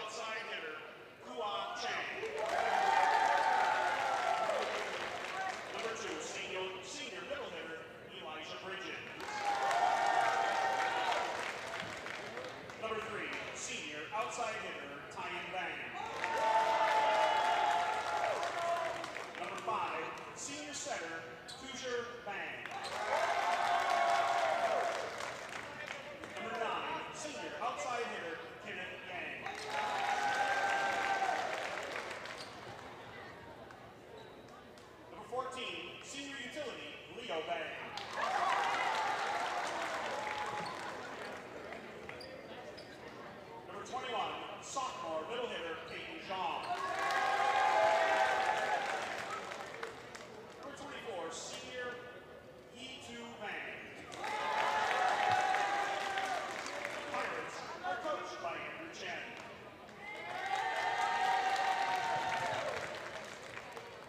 outside hitter, Coon. Number 2, senior middle hitter, Bridges. Number 3, senior outside hitter, Bang. Number 5, senior setter, Bang. Number 9, senior outside hitter, Yang. Number 14, senior utility, Bang. Number 21, sophomore middle hitter, Jean. Number 24, senior Bang. Pirates are coached by Andrew Chen.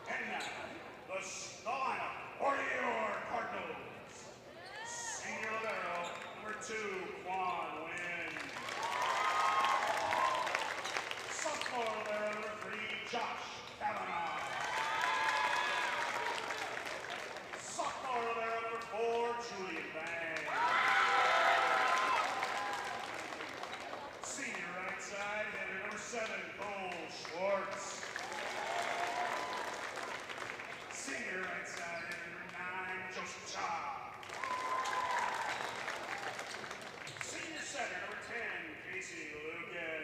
And now, the lineup for your Cardinals. Senior libero, number 2, Quan Nguyen. Sophomore libero, number 3, Josh Kavanaugh. Sophomore libero, number 4, Julian Bang. Senior right side hitter, number 7, Cole Schwartz. Senior right side hitter, number 9, Joseph Cha. Senior setter, number 10, Casey Lucan.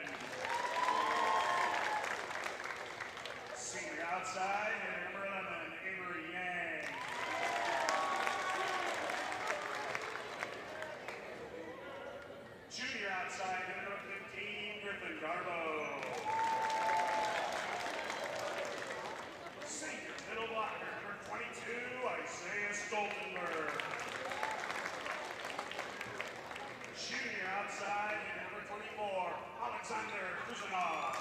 Senior outside hitter, number 11, Avery Yang. Junior outside hitter, number 15, Griffin Garbo. Senior middle blocker, number 22, Isaiah Stoltenberg. Junior outside hitter, number 24, Alexander Kuzanov.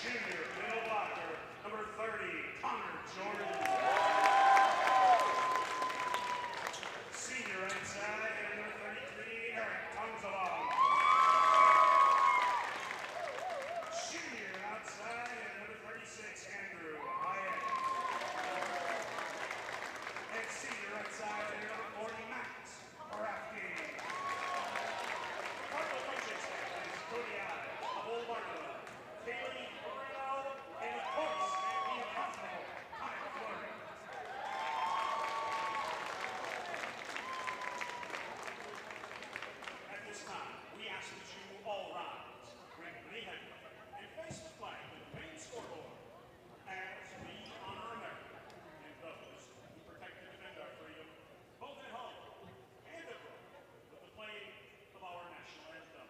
Junior middle blocker, number 30, Connor Jordan. Senior right side hitter, number 33, Eric Tonzalong. Junior outside hitter, number 36, Andrew Hyatt. And senior right side hitter, number 40, Max Barafki. Cardinal coaching staff is Cody Allen, Abol Barnum, Kaylee Moreno, and of course, the incomparable Kyle Fleury. At this time, we ask that you all rise, bring the head, and face the flag to the main scoreboard as we honor America and those who protect and defend our freedom, both at home and abroad, with the playing of our national anthem.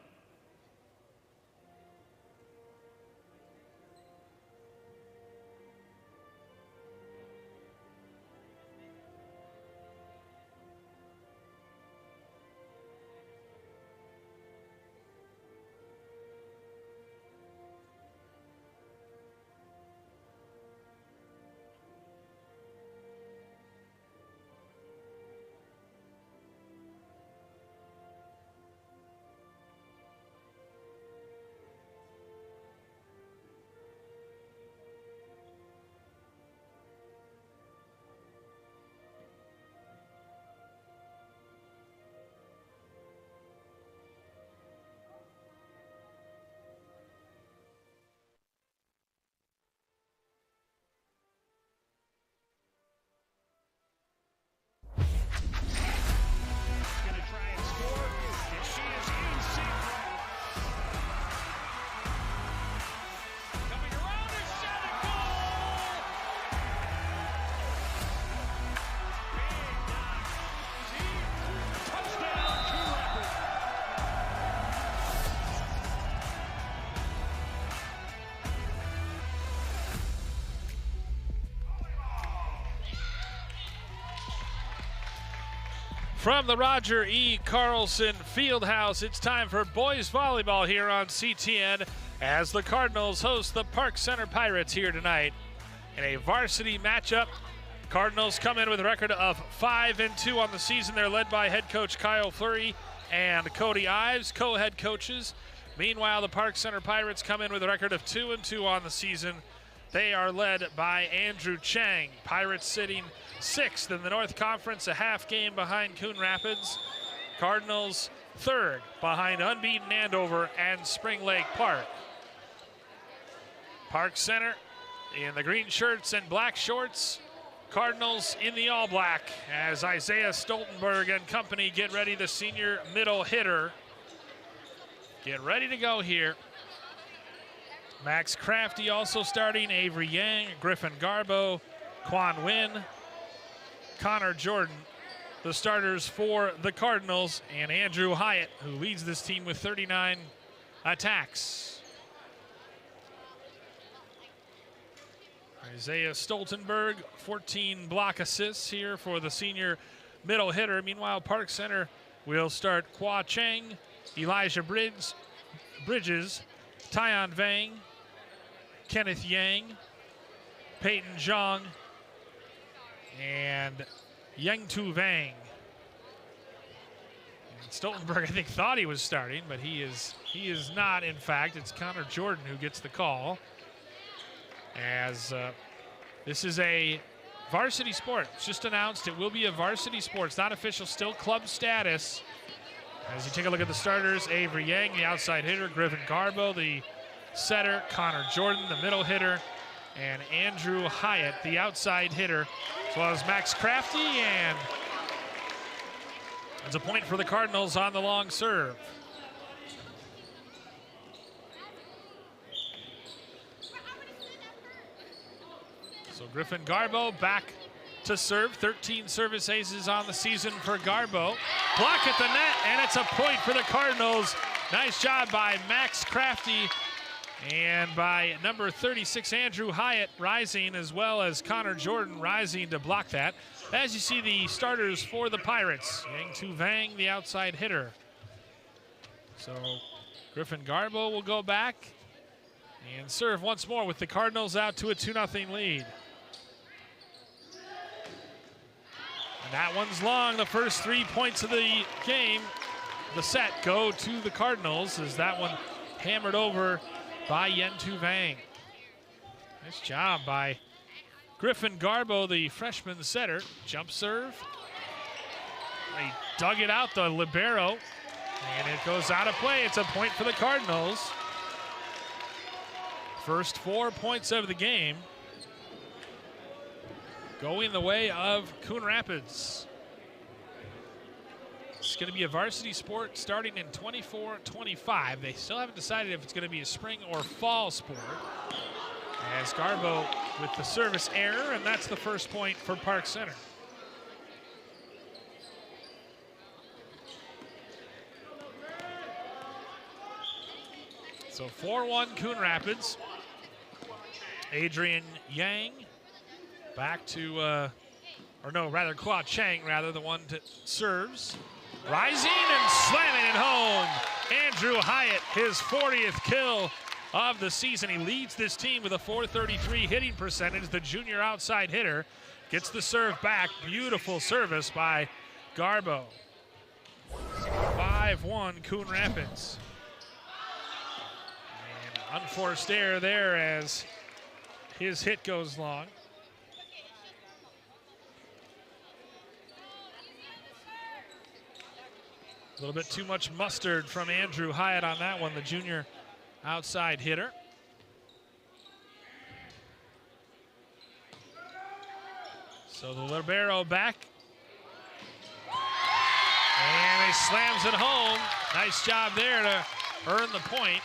From the Roger E. Carlson Fieldhouse, it's time for boys volleyball here on CTN as the Cardinals host the Park Center Pirates here tonight in a varsity matchup. Cardinals come in with a record of 5-2 on the season. They're led by head coach Kyle Fleury and Cody Ives, co-head coaches. Meanwhile, the Park Center Pirates come in with a record of 2-2 on the season. They are led by Andrew Chang. Pirates sitting 6th in the North Conference, a half game behind Coon Rapids. Cardinals 3rd behind unbeaten Andover and Spring Lake Park. Park Center in the green shirts and black shorts. Cardinals in the all black as Isaiah Stoltenberg and company get ready, the senior middle hitter. Get ready to go here. Max Crafty also starting, Avery Yang, Griffin Garbo, Quan Nguyen, Connor Jordan, the starters for the Cardinals, and Andrew Hyatt, who leads this team with 39 attacks. Isaiah Stoltenberg, 14 block assists here for the senior middle hitter. Meanwhile, Park Center will start Kwa Cheng, Elijah Bridges, Tyon Vang, Kenneth Yang, Peyton Zhang, and Yang Tu Vang. And Stoltenberg, I think, thought he was starting, but he is not. In fact, it's Connor Jordan who gets the call, as this is a varsity sport. It's just announced it will be a varsity sport. It's not official, still club status. As you take a look at the starters, Avery Yang, the outside hitter, Griffin Garbo, the setter, Connor Jordan, the middle hitter, and Andrew Hyatt, the outside hitter, as well as Max Crafty, and it's a point for the Cardinals on the long serve. So Griffin Garbo back to serve. 13 service aces on the season for Garbo. Block at the net, and it's a point for the Cardinals. Nice job by Max Crafty and by number 36, Andrew Hyatt, rising, as well as Connor Jordan rising to block that. As you see, the starters for the Pirates, Yang Tu Vang, the outside hitter. So Griffin Garbo will go back and serve once more with the Cardinals out to a 2-0 lead. And that one's long. The first 3 points of the game, the set, go to the Cardinals, as that one hammered over by Yen Tu Vang. Nice job by Griffin Garbo, the freshman setter. Jump serve. He dug it out, the libero, and it goes out of play. It's a point for the Cardinals. First 4 points of the game going the way of Coon Rapids. It's going to be a varsity sport starting in 24-25. They still haven't decided if it's going to be a spring or fall sport. As Garbo with the service error, and that's the first point for Park Center. So 4-1 Coon Rapids. Adrian Yang back to, Kwa Chang, the one that serves. Rising and slamming it home. Andrew Hyatt, his 40th kill of the season. He leads this team with a .433 hitting percentage. The junior outside hitter gets the serve back. Beautiful service by Garbo. 5-1 Coon Rapids. And unforced error there as his hit goes long. A little bit too much mustard from Andrew Hyatt on that one, the junior outside hitter. So the libero back. And he slams it home. Nice job there to earn the point.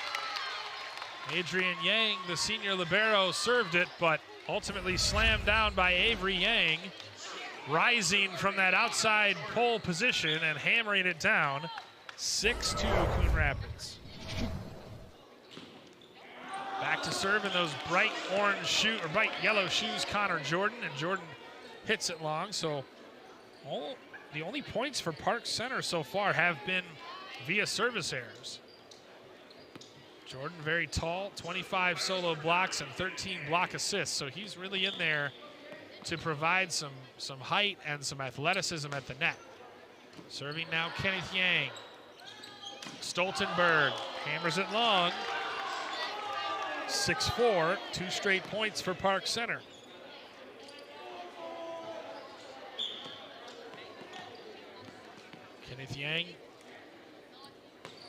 Adrian Yang, the senior libero, served it, but ultimately slammed down by Avery Yang, rising from that outside pole position and hammering it down. 6-2 Coon Rapids. Back to serve in those bright orange shoes, or bright yellow shoes, Connor Jordan, and Jordan hits it long. So the only points for Park Center so far have been via service errors. Jordan, very tall, 25 solo blocks and 13 block assists, so he's really in there to provide some height and some athleticism at the net. Serving now Kenneth Yang. Stoltenberg hammers it long. 6-4, 2 straight points for Park Center. Kenneth Yang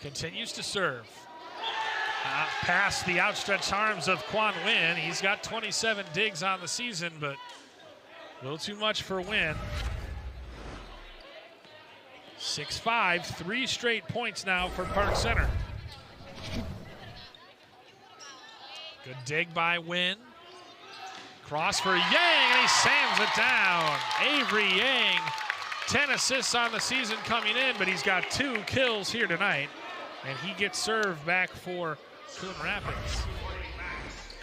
continues to serve. Past the outstretched arms of Quan Nguyen. He's got 27 digs on the season, but a little too much for Nguyen. 6-5, 3 straight points now for Park Center. Good dig by Nguyen. Cross for Yang, and he sams it down. Avery Yang, 10 assists on the season coming in, but he's got 2 kills here tonight. And he gets served back for Coon Rapids.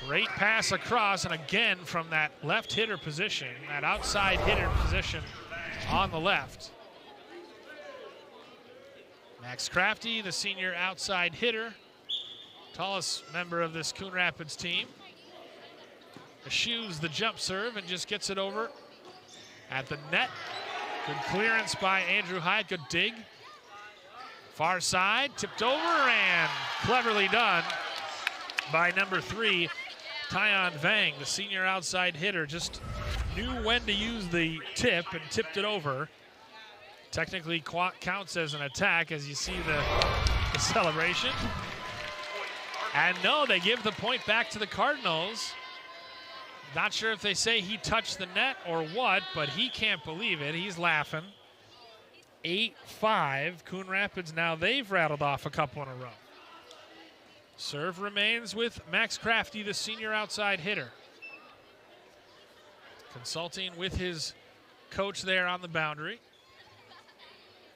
Great pass across, and again from that left hitter position, that outside hitter position on the left. Max Crafty, the senior outside hitter, tallest member of this Coon Rapids team. Eschews the jump serve and just gets it over at the net. Good clearance by Andrew Hyatt, good dig. Far side, tipped over and cleverly done by number 3, Tyon Vang, the senior outside hitter. Just knew when to use the tip and tipped it over. Technically counts as an attack as you see the celebration. And no, they give the point back to the Cardinals. Not sure if they say he touched the net or what, but he can't believe it. He's laughing. 8-5, Coon Rapids now, they've rattled off a couple in a row. Serve remains with Max Crafty, the senior outside hitter. Consulting with his coach there on the boundary.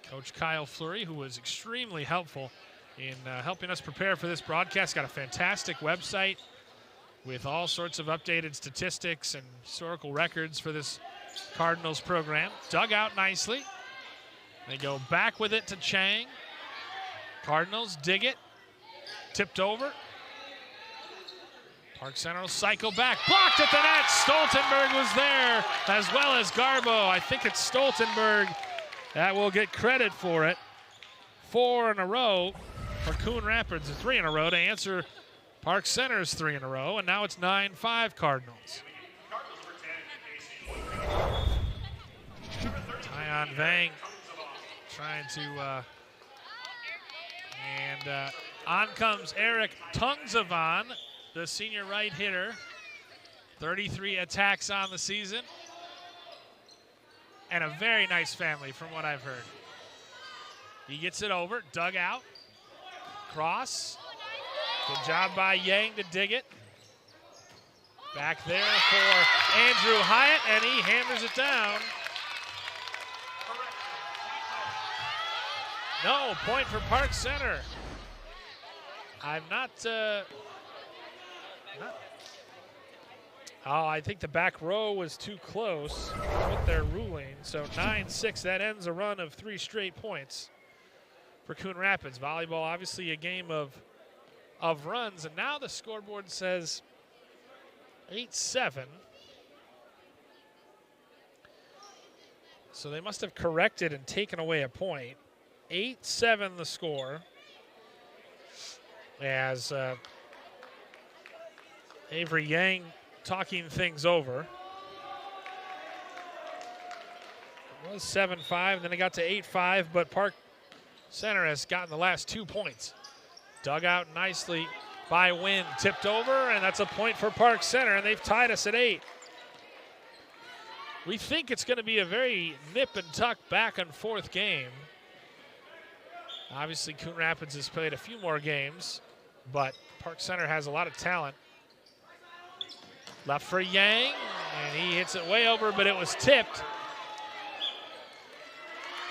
Coach Kyle Fleury, who was extremely helpful in helping us prepare for this broadcast. Got a fantastic website with all sorts of updated statistics and historical records for this Cardinals program. Dug out nicely. They go back with it to Chang. Cardinals dig it. Tipped over. Park Center will cycle back. Blocked at the net. Stoltenberg was there, as well as Garbo. I think it's Stoltenberg that will get credit for it. 4 in a row for Coon Rapids. 3 in a row to answer Park Center's 3 in a row. And now it's 9-5 Cardinals. Tyon Vang trying to, on comes Eric Tungzavan, the senior right hitter. 33 attacks on the season. And a very nice family from what I've heard. He gets it over, dug out, cross. Good job by Yang to dig it. Back there for Andrew Hyatt, and he hammers it down. No, point for Park Center. I'm not, I think the back row was too close with their ruling. So 9-6, that ends a run of 3 straight points for Coon Rapids. Volleyball, obviously a game of runs, and now the scoreboard says 8-7. So they must have corrected and taken away a point. 8-7 the score, as Avery Yang talking things over. It was 7-5, and then it got to 8-5, but Park Center has gotten the last 2 points. Dug out nicely by Nguyen, tipped over, and that's a point for Park Center, and they've tied us at 8. We think it's going to be a very nip and tuck back and forth game. Obviously, Coon Rapids has played a few more games, but Park Center has a lot of talent. Left for Yang, and he hits it way over, but it was tipped.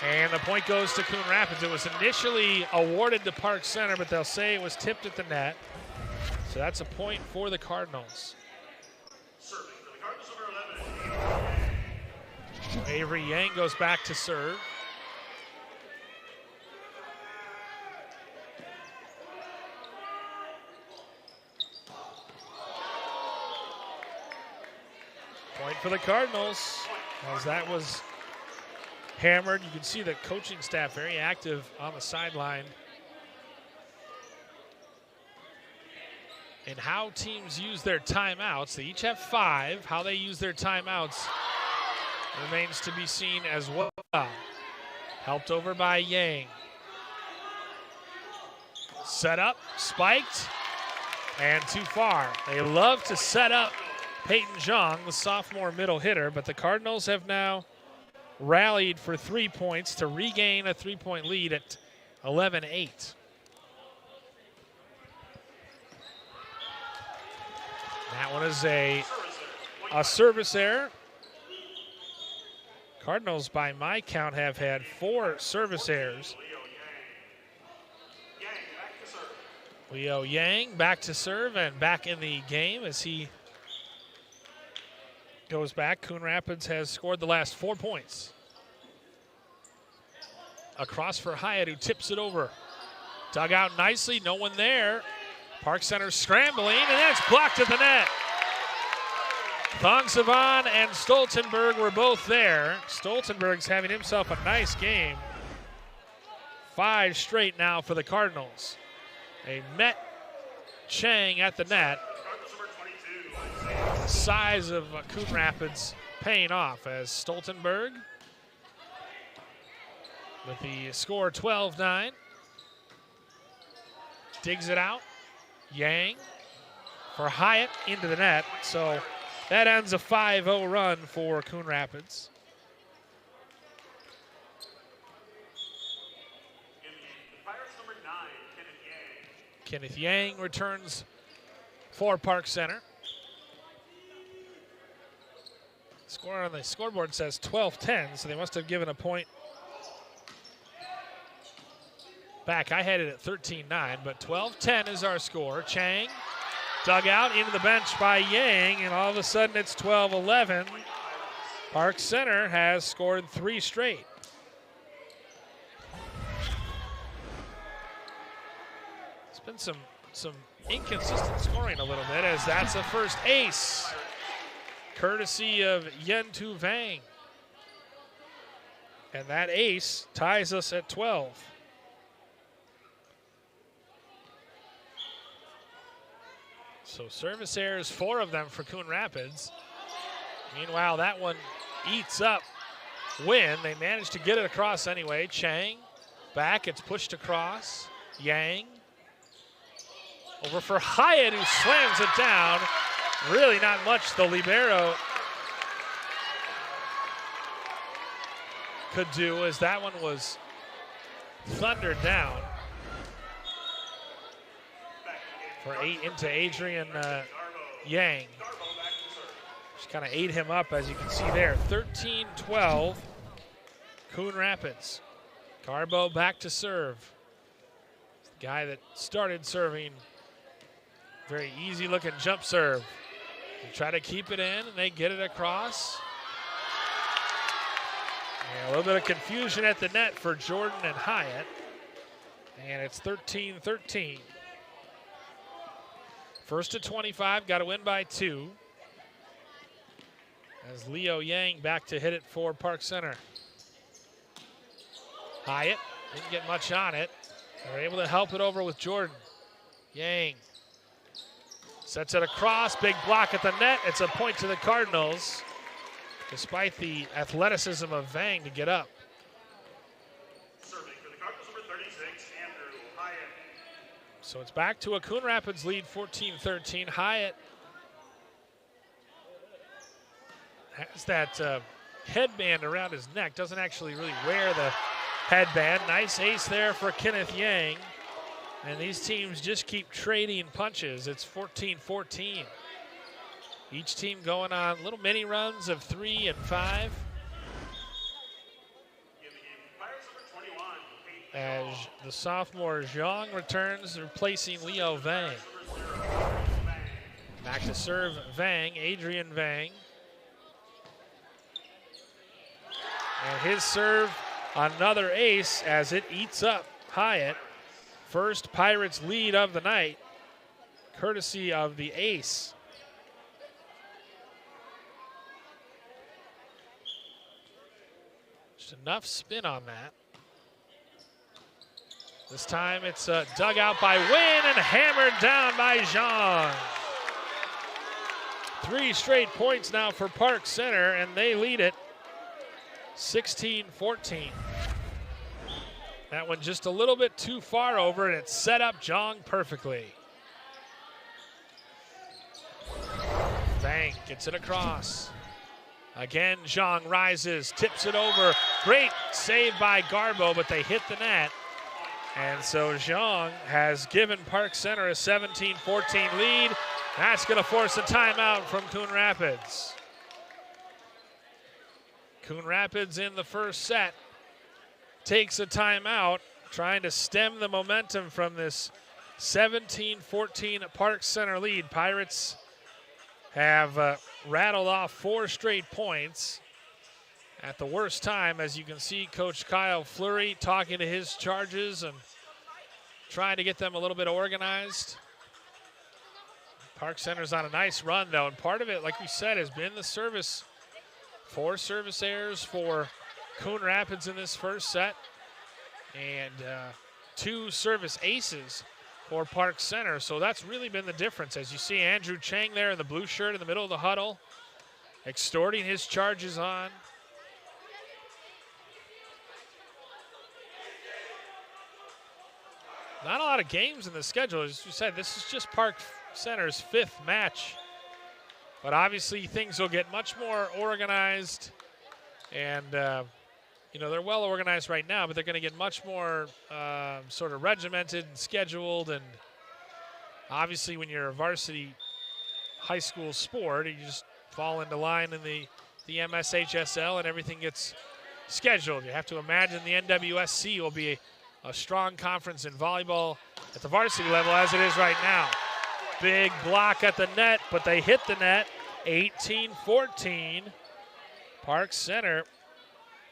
And the point goes to Coon Rapids. It was initially awarded to Park Center, but they'll say it was tipped at the net. So that's a point for the Cardinals. Avery Yang goes back to serve. Point for the Cardinals, as that was hammered. You can see the coaching staff very active on the sideline And how teams use their timeouts, they each have 5. How they use their timeouts remains to be seen as well. Helped over by Yang. Set up, spiked, and too far. They love to set up Peyton Zhang, the sophomore middle hitter, but the Cardinals have now rallied for 3 points to regain a 3-point lead at 11-8. That one is a service error. Cardinals, by my count, have had 4 service errors. Leo Yang back to serve and back in the game as he goes back. Coon Rapids has scored the last 4 points. Across for Hyatt, who tips it over. Dug out nicely, no one there. Park Center scrambling, and that's blocked at the net. Thong Savan and Stoltenberg were both there. Stoltenberg's having himself a nice game. 5 straight now for the Cardinals. They met Chang at the net. The size of Coon Rapids paying off as Stoltenberg with the score 12-9. Digs it out. Yang for Hyatt into the net. So that ends a 5-0 run for Coon Rapids. Kenneth Yang returns for Park Center. Score on the scoreboard says 12-10, so they must have given a point back. I had it at 13-9, but 12-10 is our score. Chang dug out into the bench by Yang, and all of a sudden it's 12-11. Park Center has scored 3 straight. It's been some inconsistent scoring a little bit, as that's a first ace, courtesy of Yentu Vang. And that ace ties us at 12. So service errors, 4 of them for Coon Rapids. Meanwhile, that one eats up Win. They managed to get it across anyway. Chang back, it's pushed across. Yang over for Hyatt, who slams it down. Really not much the libero could do, as that one was thundered down. For 8 into Adrian Yang. Just kind of ate him up, as you can see there. 13-12, Coon Rapids. Garbo back to serve. The guy that started serving. Very easy looking jump serve. They try to keep it in, and they get it across. And a little bit of confusion at the net for Jordan and Hyatt. And it's 13-13. First to 25, got to win by 2. As Leo Yang back to hit it for Park Center. Hyatt didn't get much on it. They're able to help it over with Jordan. Yang sets it across, big block at the net. It's a point to the Cardinals, despite the athleticism of Vang to get up. Serving for the Cardinals, number 36, Andrew Hyatt. So it's back to a Coon Rapids lead, 14-13. Hyatt has that headband around his neck, doesn't actually really wear the headband. Nice ace there for Kenneth Yang. And these teams just keep trading punches. It's 14-14. Each team going on little mini runs of 3 and 5. As the sophomore Zhang returns, replacing Leo Vang. Back to serve Vang, Adrian Vang. And his serve, another ace as it eats up Hyatt. First Pirates lead of the night, courtesy of the ace. Just enough spin on that. This time it's dug out by Wynn and hammered down by Zhang. 3 straight points now for Park Center, and they lead it 16-14. That one just a little bit too far over, and it set up Zhang perfectly. Bang, gets it across. Again, Zhang rises, tips it over. Great save by Garbo, but they hit the net. And so Zhang has given Park Center a 17-14 lead. That's going to force a timeout from Coon Rapids. Coon Rapids in the first set takes a timeout, trying to stem the momentum from this 17-14 Park Center lead. Pirates have rattled off 4 straight points at the worst time. As you can see, Coach Kyle Fleury talking to his charges and trying to get them a little bit organized. Park Center's on a nice run, though, and part of it, like we said, has been the service. 4 service errors for Coon Rapids in this first set, and 2 service aces for Park Center. So that's really been the difference. As you see Andrew Chang there in the blue shirt in the middle of the huddle, extorting his charges on. Not a lot of games in the schedule. As you said, this is just Park Center's 5th match. But obviously things will get much more organized, and you know, they're well organized right now, but they're going to get much more sort of regimented and scheduled. And obviously when you're a varsity high school sport, you just fall into line in the MSHSL and everything gets scheduled. You have to imagine the NWSC will be a strong conference in volleyball at the varsity level as it is right now. Big block at the net, but they hit the net. 18-14. Park Center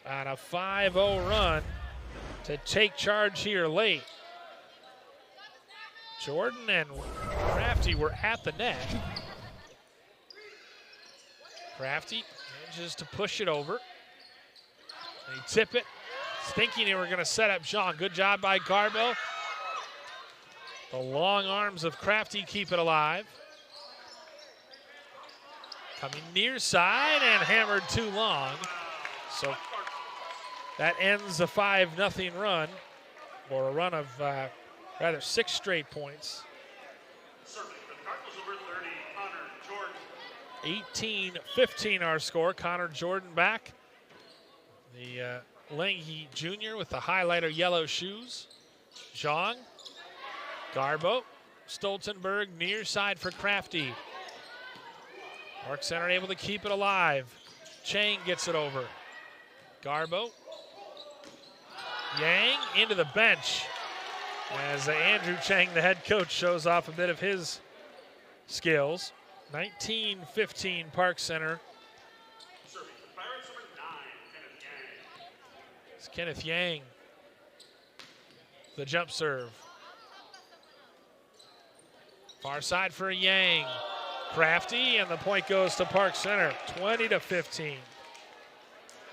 on a 5-0 run to take charge here late. Jordan and Crafty were at the net. Crafty manages to push it over. They tip it, thinking they were going to set up Zhang. Good job by Garbo. The long arms of Crafty keep it alive. Coming near side and hammered too long. So that ends the 5-0 run, or a run of rather 6 straight points. 18-15 our score. Connor Jordan back. The lanky junior with the highlighter yellow shoes. Zhang. Garbo. Stoltenberg near side for Crafty. Park Center able to keep it alive. Chang gets it over. Garbo. Yang into the bench as Andrew Chang, the head coach, shows off a bit of his skills. 19-15 Park Center. It's Kenneth Yang. The jump serve. Far side for Yang. Crafty, and the point goes to Park Center, 20-15.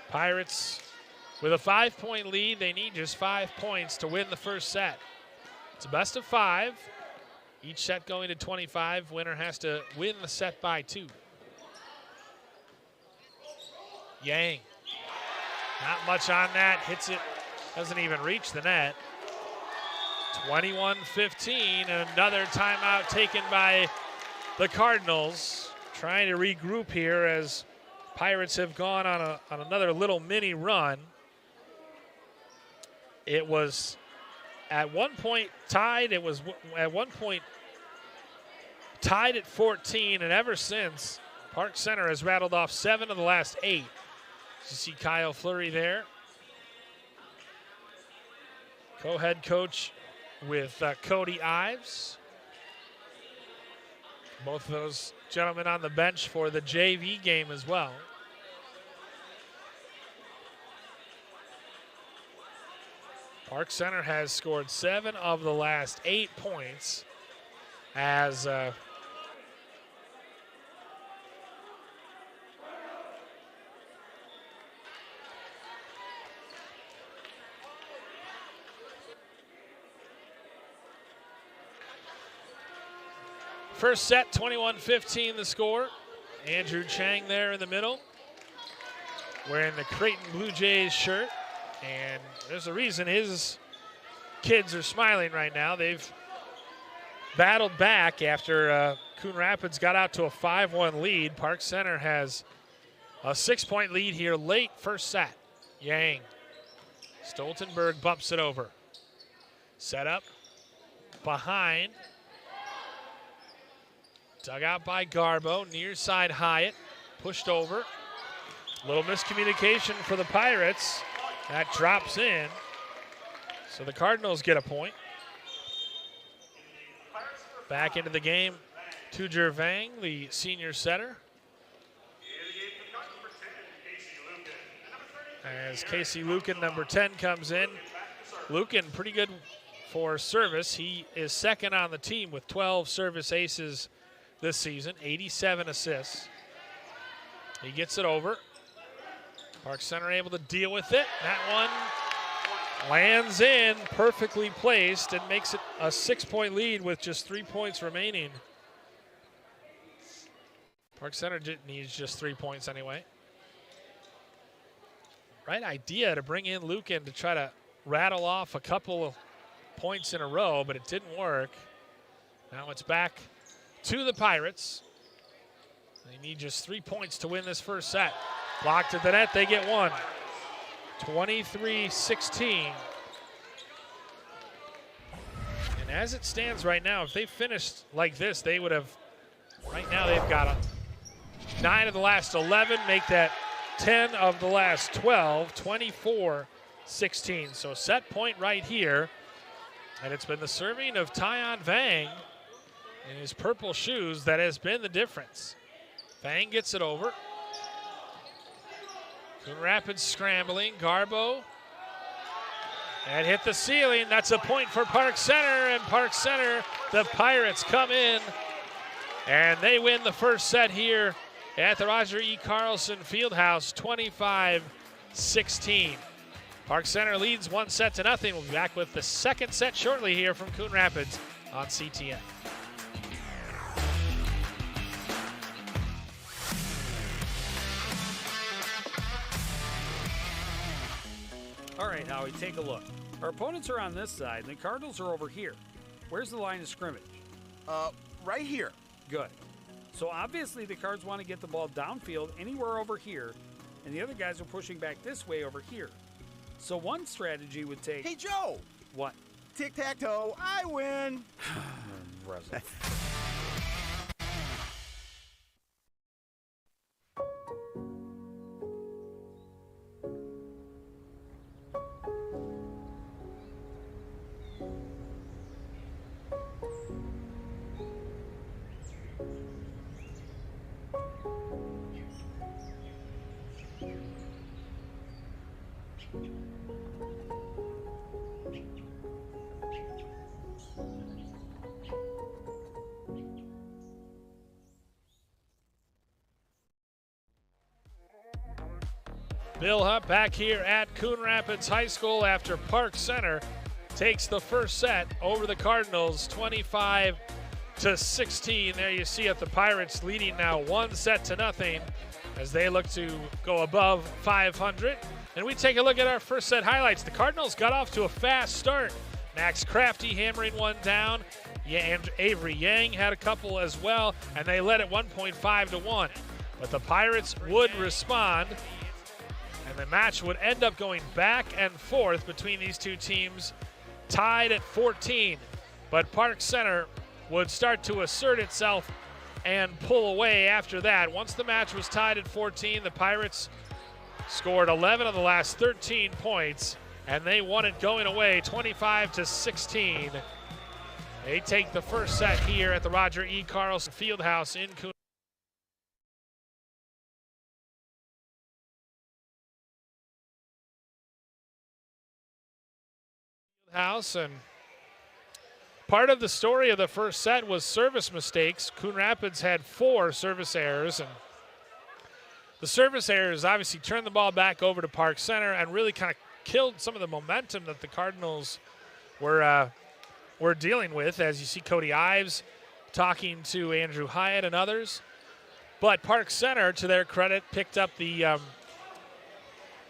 Pirates with a 5-point lead. They need just 5 points to win the first set. It's a best of 5. Each set going to 25. Winner has to win the set by 2. Yang. Not much on that. Hits it. Doesn't even reach the net. 21-15. And another timeout taken by the Cardinals. Trying to regroup here as Pirates have gone on another little mini run. It was at one point tied. It was at one point tied at 14, and ever since, Park Center has rattled off 7 of the last 8. You see Kyle Fleury there. Co-head coach with Cody Ives. Both of those gentlemen on the bench for the JV game as well. Park Center has scored 7 of the last 8 points as First set, 21-15 the score. Andrew Chang there in the middle, wearing the Creighton Blue Jays shirt. And there's a reason his kids are smiling right now. They've battled back after Coon Rapids got out to a 5-1 lead. Park Center has a 6-point lead here late first set. Yang. Stoltenberg bumps it over. Set up behind. Dug out by Garbo. Near side Hyatt. Pushed over. Little miscommunication for the Pirates. That drops in. So the Cardinals get a point. Back into the game, Tujer Vang, the senior setter. As Casey Lucan, number 10, comes in. Lucan, pretty good for service. He is second on the team with 12 service aces this season, 87 assists. He gets it over. Park Center able to deal with it. That one lands in, perfectly placed, and makes it a 6-point lead with just 3 points remaining. Park Center needs just 3 points anyway. Right idea to bring in Lucan to try to rattle off a couple of points in a row, but it didn't work. Now it's back to the Pirates. They need just 3 points to win this first set. Blocked at the net, they get one. 23-16. And as it stands right now, if they finished like this, they would have, right now they've got 9 of the last 11, make that 10 of the last 12, 24-16. So set point right here. And it's been the serving of Tyon Vang in his purple shoes that has been the difference. Vang gets it over. Coon Rapids scrambling. Garbo. And hit the ceiling. That's a point for Park Center. And Park Center, the Pirates come in. And they win the first set here at the Roger E. Carlson Fieldhouse, 25-16. Park Center leads 1-0. We'll be back with the second set shortly here from Coon Rapids on CTN. All right, Howie, take a look. Our opponents are on this side, and the Cardinals are over here. Where's the line of scrimmage? Right here. Good. So obviously the Cards want to get the ball downfield anywhere over here, and the other guys are pushing back this way over here. So one strategy would take... Hey, Joe! What? Tic-tac-toe, I win! Bill Hupp back here at Coon Rapids High School after Park Center takes the first set over the Cardinals, 25-16. There you see it, the Pirates leading now 1-0 as they look to go above 500. And we take a look at our first set highlights. The Cardinals got off to a fast start. Max Crafty hammering one down. And Avery Yang had a couple as well, and they led at 1.5-1. But the Pirates would respond. And the match would end up going back and forth between these two teams, tied at 14. But Park Center would start to assert itself and pull away after that. Once the match was tied at 14, the Pirates scored 11 of the last 13 points, and they won it going away 25-16. They take the first set here at the Roger E. Carlson Fieldhouse in Coon. House, and part of the story of the first set was service mistakes. Coon Rapids had 4 service errors, and the service errors obviously turned the ball back over to Park Center and really kind of killed some of the momentum that the Cardinals were dealing with. As you see, Cody Ives talking to Andrew Hyatt and others. But Park Center, to their credit, picked up the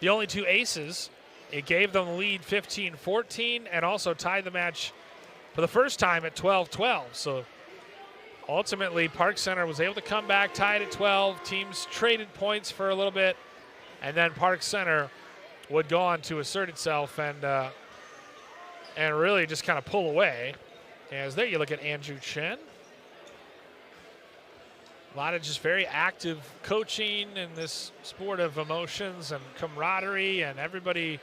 only 2 aces. It gave them the lead 15-14 and also tied the match for the first time at 12-12. So ultimately, Park Center was able to come back, tied at 12. Teams traded points for a little bit, and then Park Center would go on to assert itself and really just kind of pull away. As there you look at Andrew Chen. A lot of just very active coaching in this sport of emotions and camaraderie, and everybody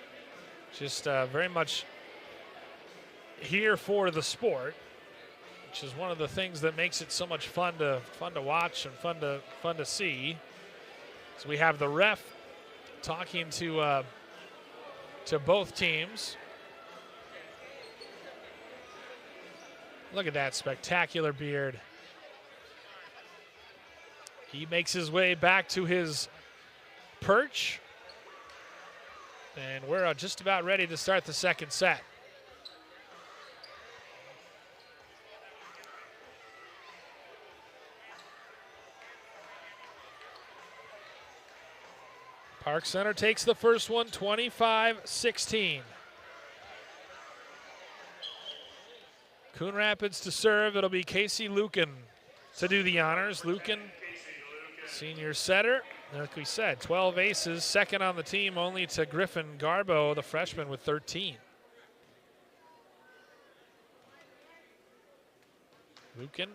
just very much here for the sport, which is one of the things that makes it so much fun to watch and fun to see. So we have the ref talking to both teams. Look at that spectacular beard. He makes his way back to his perch. And we're just about ready to start the second set. Park Center takes the first one, 25-16. Coon Rapids to serve. It'll be Casey Lucan to do the honors. Lucan, senior setter. Like we said, 12 aces, second on the team only to Griffin Garbo, the freshman, with 13. Lucan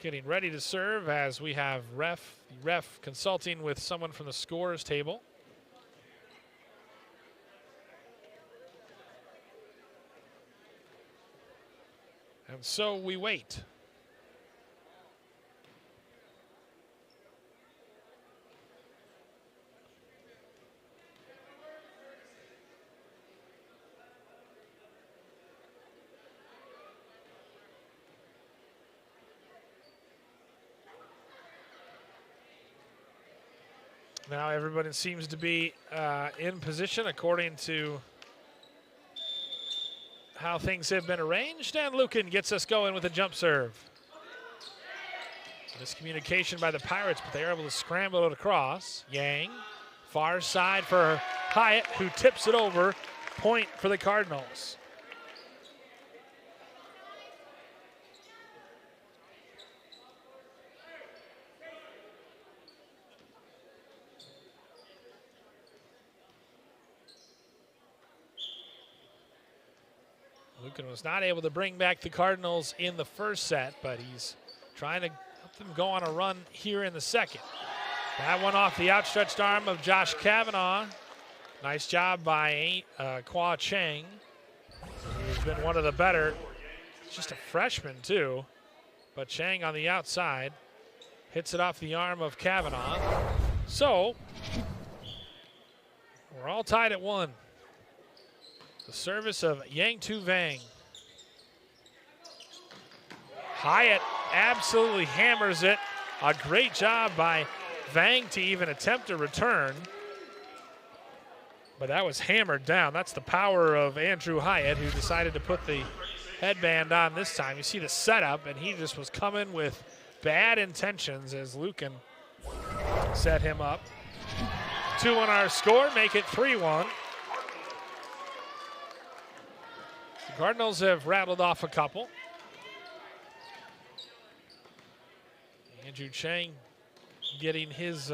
getting ready to serve as we have ref consulting with someone from the scorers table. And so we wait. Now everybody seems to be in position according to how things have been arranged, and Lucan gets us going with a jump serve. Miscommunication by the Pirates, but they are able to scramble it across. Yang, far side for Hyatt, who tips it over. Point for the Cardinals. Lucan was not able to bring back the Cardinals in the first set, but he's trying to help them go on a run here in the second. That one off the outstretched arm of Josh Kavanaugh. Nice job by Kwa Cheng. He's been one of the better. He's just a freshman too, but Cheng on the outside hits it off the arm of Kavanaugh. So we're all tied at 1. The service of Yang Tu Vang. Hyatt absolutely hammers it. A great job by Vang to even attempt a return. But that was hammered down. That's the power of Andrew Hyatt, who decided to put the headband on this time. You see the setup, and he just was coming with bad intentions as Lucan set him up. 2 on our score, make it 3-1. Cardinals have rattled off a couple. Andrew Chen getting his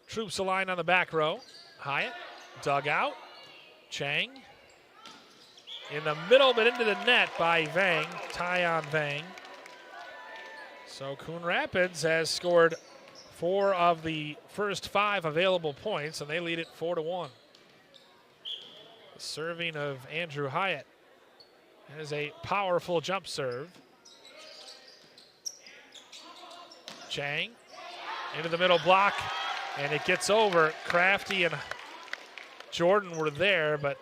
troops aligned on the back row. Hyatt dug out. Chang in the middle, but into the net by Vang, Tyon Vang. So Coon Rapids has scored 4 of the first 5 available points, and they lead it 4-1. The serving of Andrew Hyatt. That is a powerful jump serve. Chang into the middle block, and it gets over. Crafty and Jordan were there, but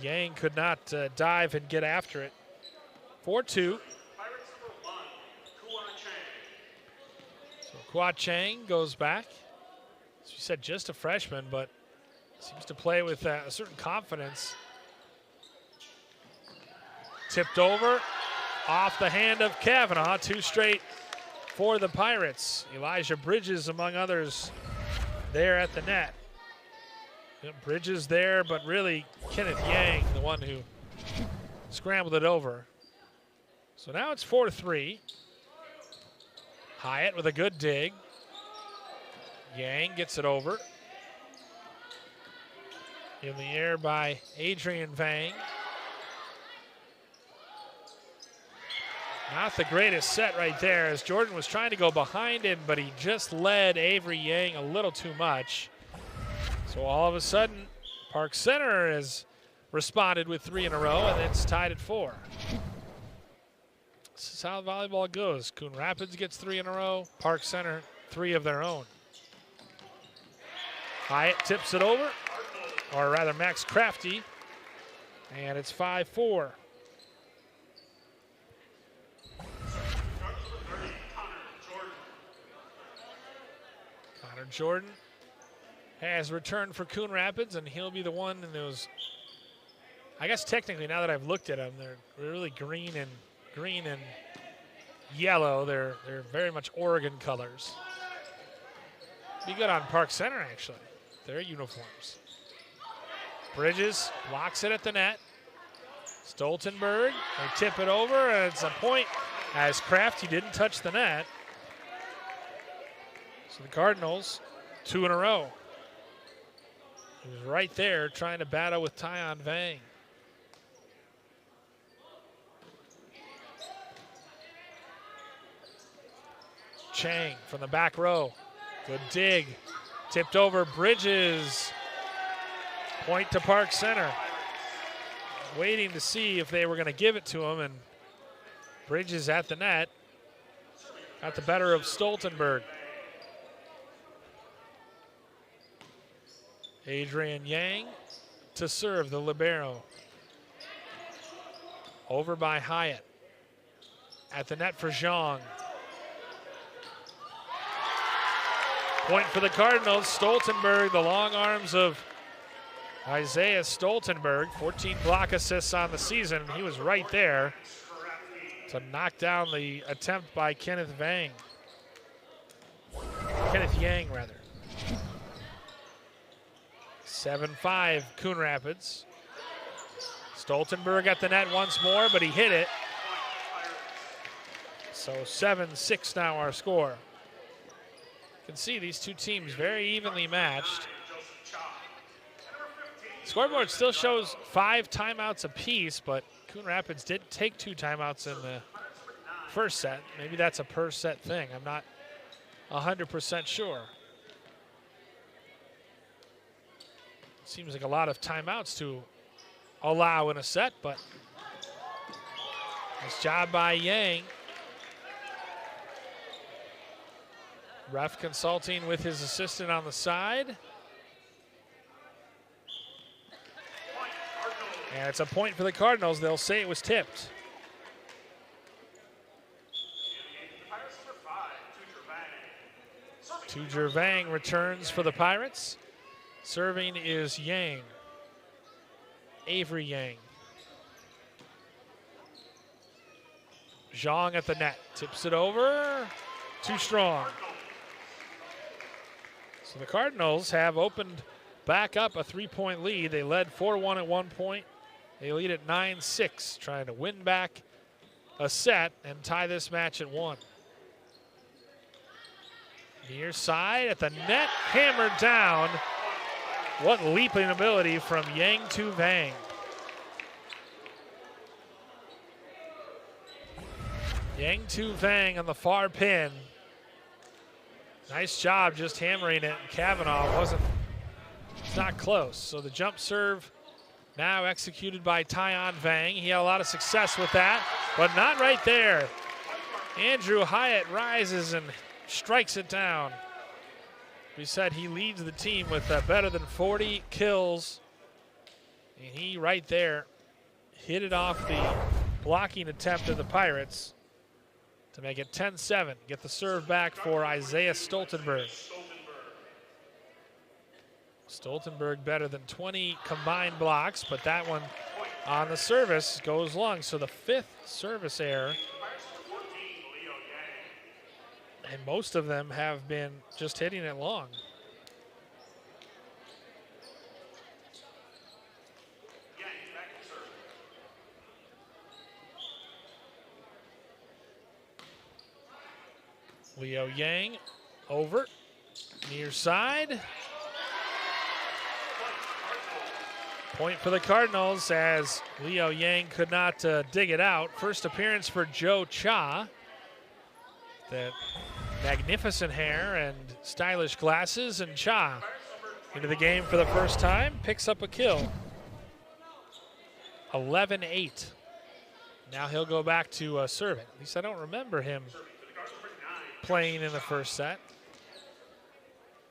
Yang could not dive and get after it. 4-2. So Kwa Chang goes back. As you said, just a freshman, but seems to play with a certain confidence. Tipped over, off the hand of Kavanaugh. 2 straight for the Pirates. Elijah Bridges, among others, there at the net. Bridges there, but really Kenneth Yang, the one who scrambled it over. So now it's 4-3. Hyatt with a good dig. Yang gets it over. In the air by Adrian Vang. Not the greatest set right there, as Jordan was trying to go behind him, but he just led Avery Yang a little too much. So all of a sudden, Park Center has responded with 3 in a row, and it's tied at 4. This is how volleyball goes. Coon Rapids gets 3 in a row. Park Center, 3 of their own. Hyatt tips it over, or rather Max Crafty, and it's 5-4. Connor Jordan has returned for Coon Rapids, and he'll be the one in those. I guess technically, now that I've looked at them, they're really green and yellow. They're very much Oregon colors. Be good on Park Center, actually. Their uniforms. Bridges blocks it at the net. Stoltenberg, they tip it over, and it's a point as Crafty didn't touch the net. So the Cardinals, 2 in a row. He was right there trying to battle with Tyon Vang. Chang from the back row. Good dig. Tipped over Bridges. Point to Park Center. Waiting to see if they were going to give it to him, and Bridges at the net. Got the better of Stoltenberg. Adrian Yang to serve the libero. Over by Hyatt. At the net for Zhang. Point for the Cardinals. Stoltenberg, the long arms of Isaiah Stoltenberg. 14 block assists on the season. He was right there to knock down the attempt by Kenneth Yang, rather. 7-5 Coon Rapids. Stoltenberg at the net once more, but he hit it. So 7-6 now our score. You can see these two teams very evenly matched. Scoreboard still shows 5 timeouts apiece, but Coon Rapids did take 2 timeouts in the first set. Maybe that's a per set thing. I'm not 100% sure. Seems like a lot of timeouts to allow in a set, but nice job by Yang. Ref consulting with his assistant on the side. And it's a point for the Cardinals. They'll say it was tipped. Tujer Vang returns for the Pirates. Serving is Yang. Avery Yang. Zhang at the net. Tips it over. Too strong. So the Cardinals have opened back up a 3-point lead. They led 4-1 at one point. They lead at 9-6, trying to win back a set and tie this match at 1. Near side at the net, hammered down. What leaping ability from Yang to Vang. Yang to Vang on the far pin. Nice job just hammering it. Kavanaugh it's not close. So the jump serve now executed by Tyon Vang. He had a lot of success with that, but not right there. Andrew Hyatt rises and strikes it down. We said he leads the team with better than 40 kills. And he right there hit it off the blocking attempt of the Pirates to make it 10-7. Get the serve back for Isaiah Stoltenberg. Stoltenberg better than 20 combined blocks, but that one on the service, goes long. So the 5th service error. And most of them have been just hitting it long. Leo Yang over, near side. Point for the Cardinals as Leo Yang could not dig it out. First appearance for Joe Cha. That magnificent hair and stylish glasses, and Cha into the game for the first time, picks up a kill. 11-8. Now he'll go back to serve it. At least I don't remember him playing in the first set.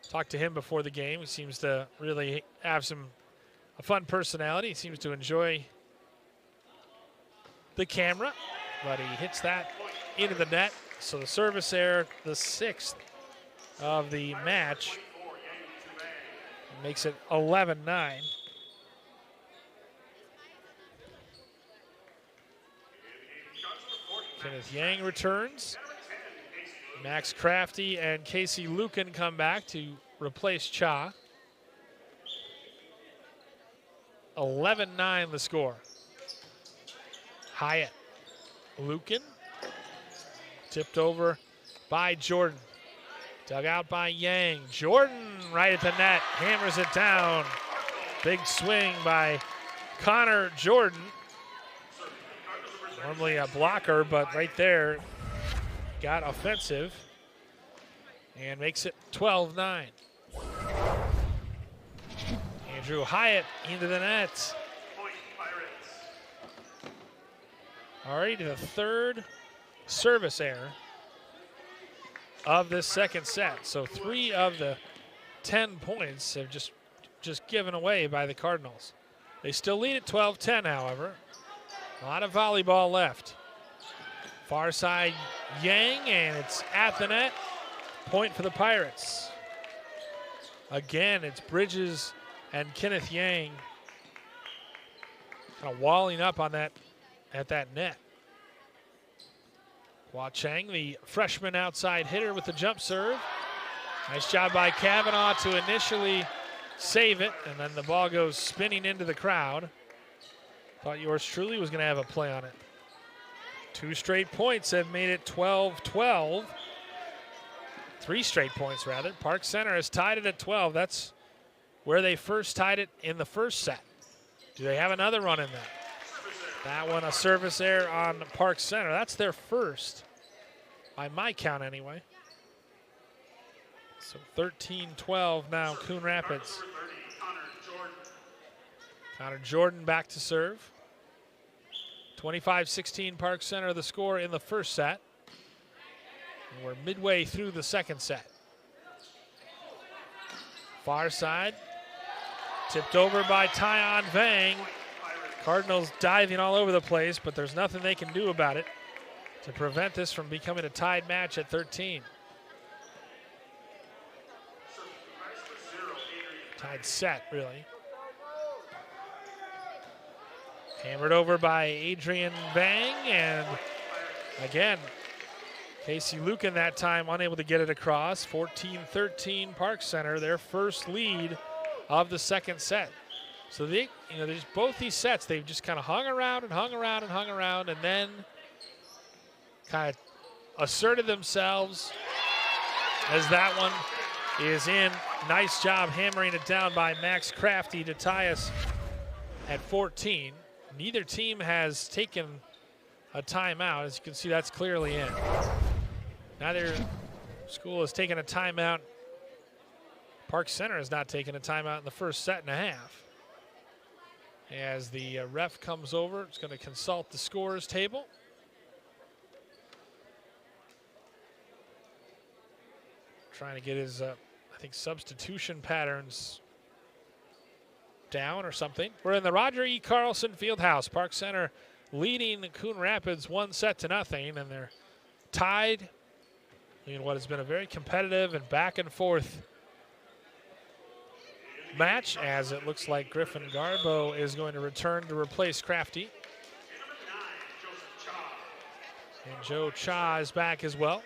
Talked to him before the game. He seems to really have a fun personality. He seems to enjoy the camera, but he hits that into the net. So the service error, the 6th of the match, makes it 11-9. Kenneth Yang returns. Max Crafty and Casey Lucan come back to replace Cha. 11-9 the score. Hyatt. Lucan. Tipped over by Jordan. Dug out by Yang. Jordan right at the net. Hammers it down. Big swing by Connor Jordan. Normally a blocker, but right there got offensive and makes it 12-9. Andrew Hyatt into the net. Already to the 3rd service error of this second set. So 3 of the 10 points have just given away by the Cardinals. They still lead at 12-10, however. A lot of volleyball left. Far side Yang, and it's at the net. Point for the Pirates. Again, it's Bridges and Kenneth Yang kind of walling up on that at that net. Hua Chang, the freshman outside hitter with the jump serve. Nice job by Kavanaugh to initially save it, and then the ball goes spinning into the crowd. Thought yours truly was going to have a play on it. 2 straight points have made it 12-12. 3 straight points, rather. Park Center has tied it at 12. That's where they first tied it in the first set. Do they have another run in that? That one, a service error on Park Center. That's their first, by my count anyway. So 13-12 now, Coon Rapids. Connor Jordan back to serve. 25-16 Park Center, the score in the first set. And we're midway through the second set. Far side, tipped over by Tyon Vang. Cardinals diving all over the place, but there's nothing they can do about it to prevent this from becoming a tied match at 13. Tied set, really. Hammered over by Adrian Vang, and again, Casey Lucan that time unable to get it across. 14-13 Park Center, their first lead of the second set. So they, there's both these sets, they've just kind of hung around and hung around and hung around, and then kind of asserted themselves as that one is in. Nice job hammering it down by Max Crafty to tie us at 14. Neither team has taken a timeout. As you can see, that's clearly in. Neither school has taken a timeout. Park Center has not taken a timeout in the first set and a half. As the ref comes over, it's going to consult the scorers table. Trying to get his, I think, substitution patterns down or something. We're in the Roger E. Carlson Fieldhouse. Park Center leading Coon Rapids 1-0, and they're tied in what has been a very competitive and back and forth match, as it looks like Griffin Garbo is going to return to replace Crafty. And Joe Cha is back as well.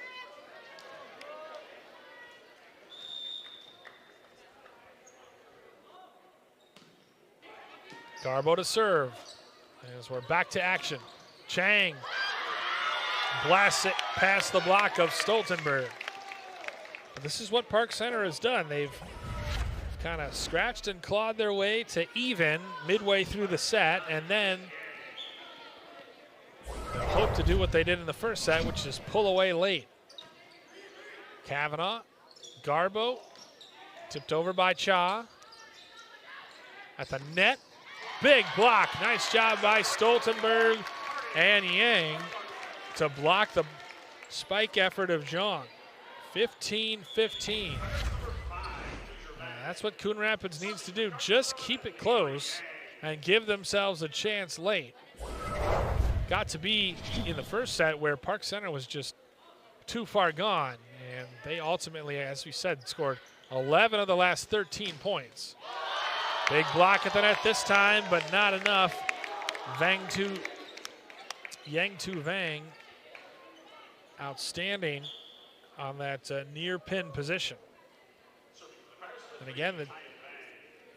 Garbo to serve, as we're back to action. Chang blasts it past the block of Stoltenberg. But this is what Park Center has done. They've kind of scratched and clawed their way to even midway through the set, and then they'll hope to do what they did in the first set, which is pull away late. Kavanaugh, Garbo, tipped over by Cha. At the net, big block. Nice job by Stoltenberg and Yang to block the spike effort of Zhang. 15-15. That's what Coon Rapids needs to do. Just keep it close and give themselves a chance late. Got to be in the first set where Park Center was just too far gone, and they ultimately, as we said, scored 11 of the last 13 points. Big block at the net this time, but not enough. Yang Tu Vang, outstanding on that near pin position. And again,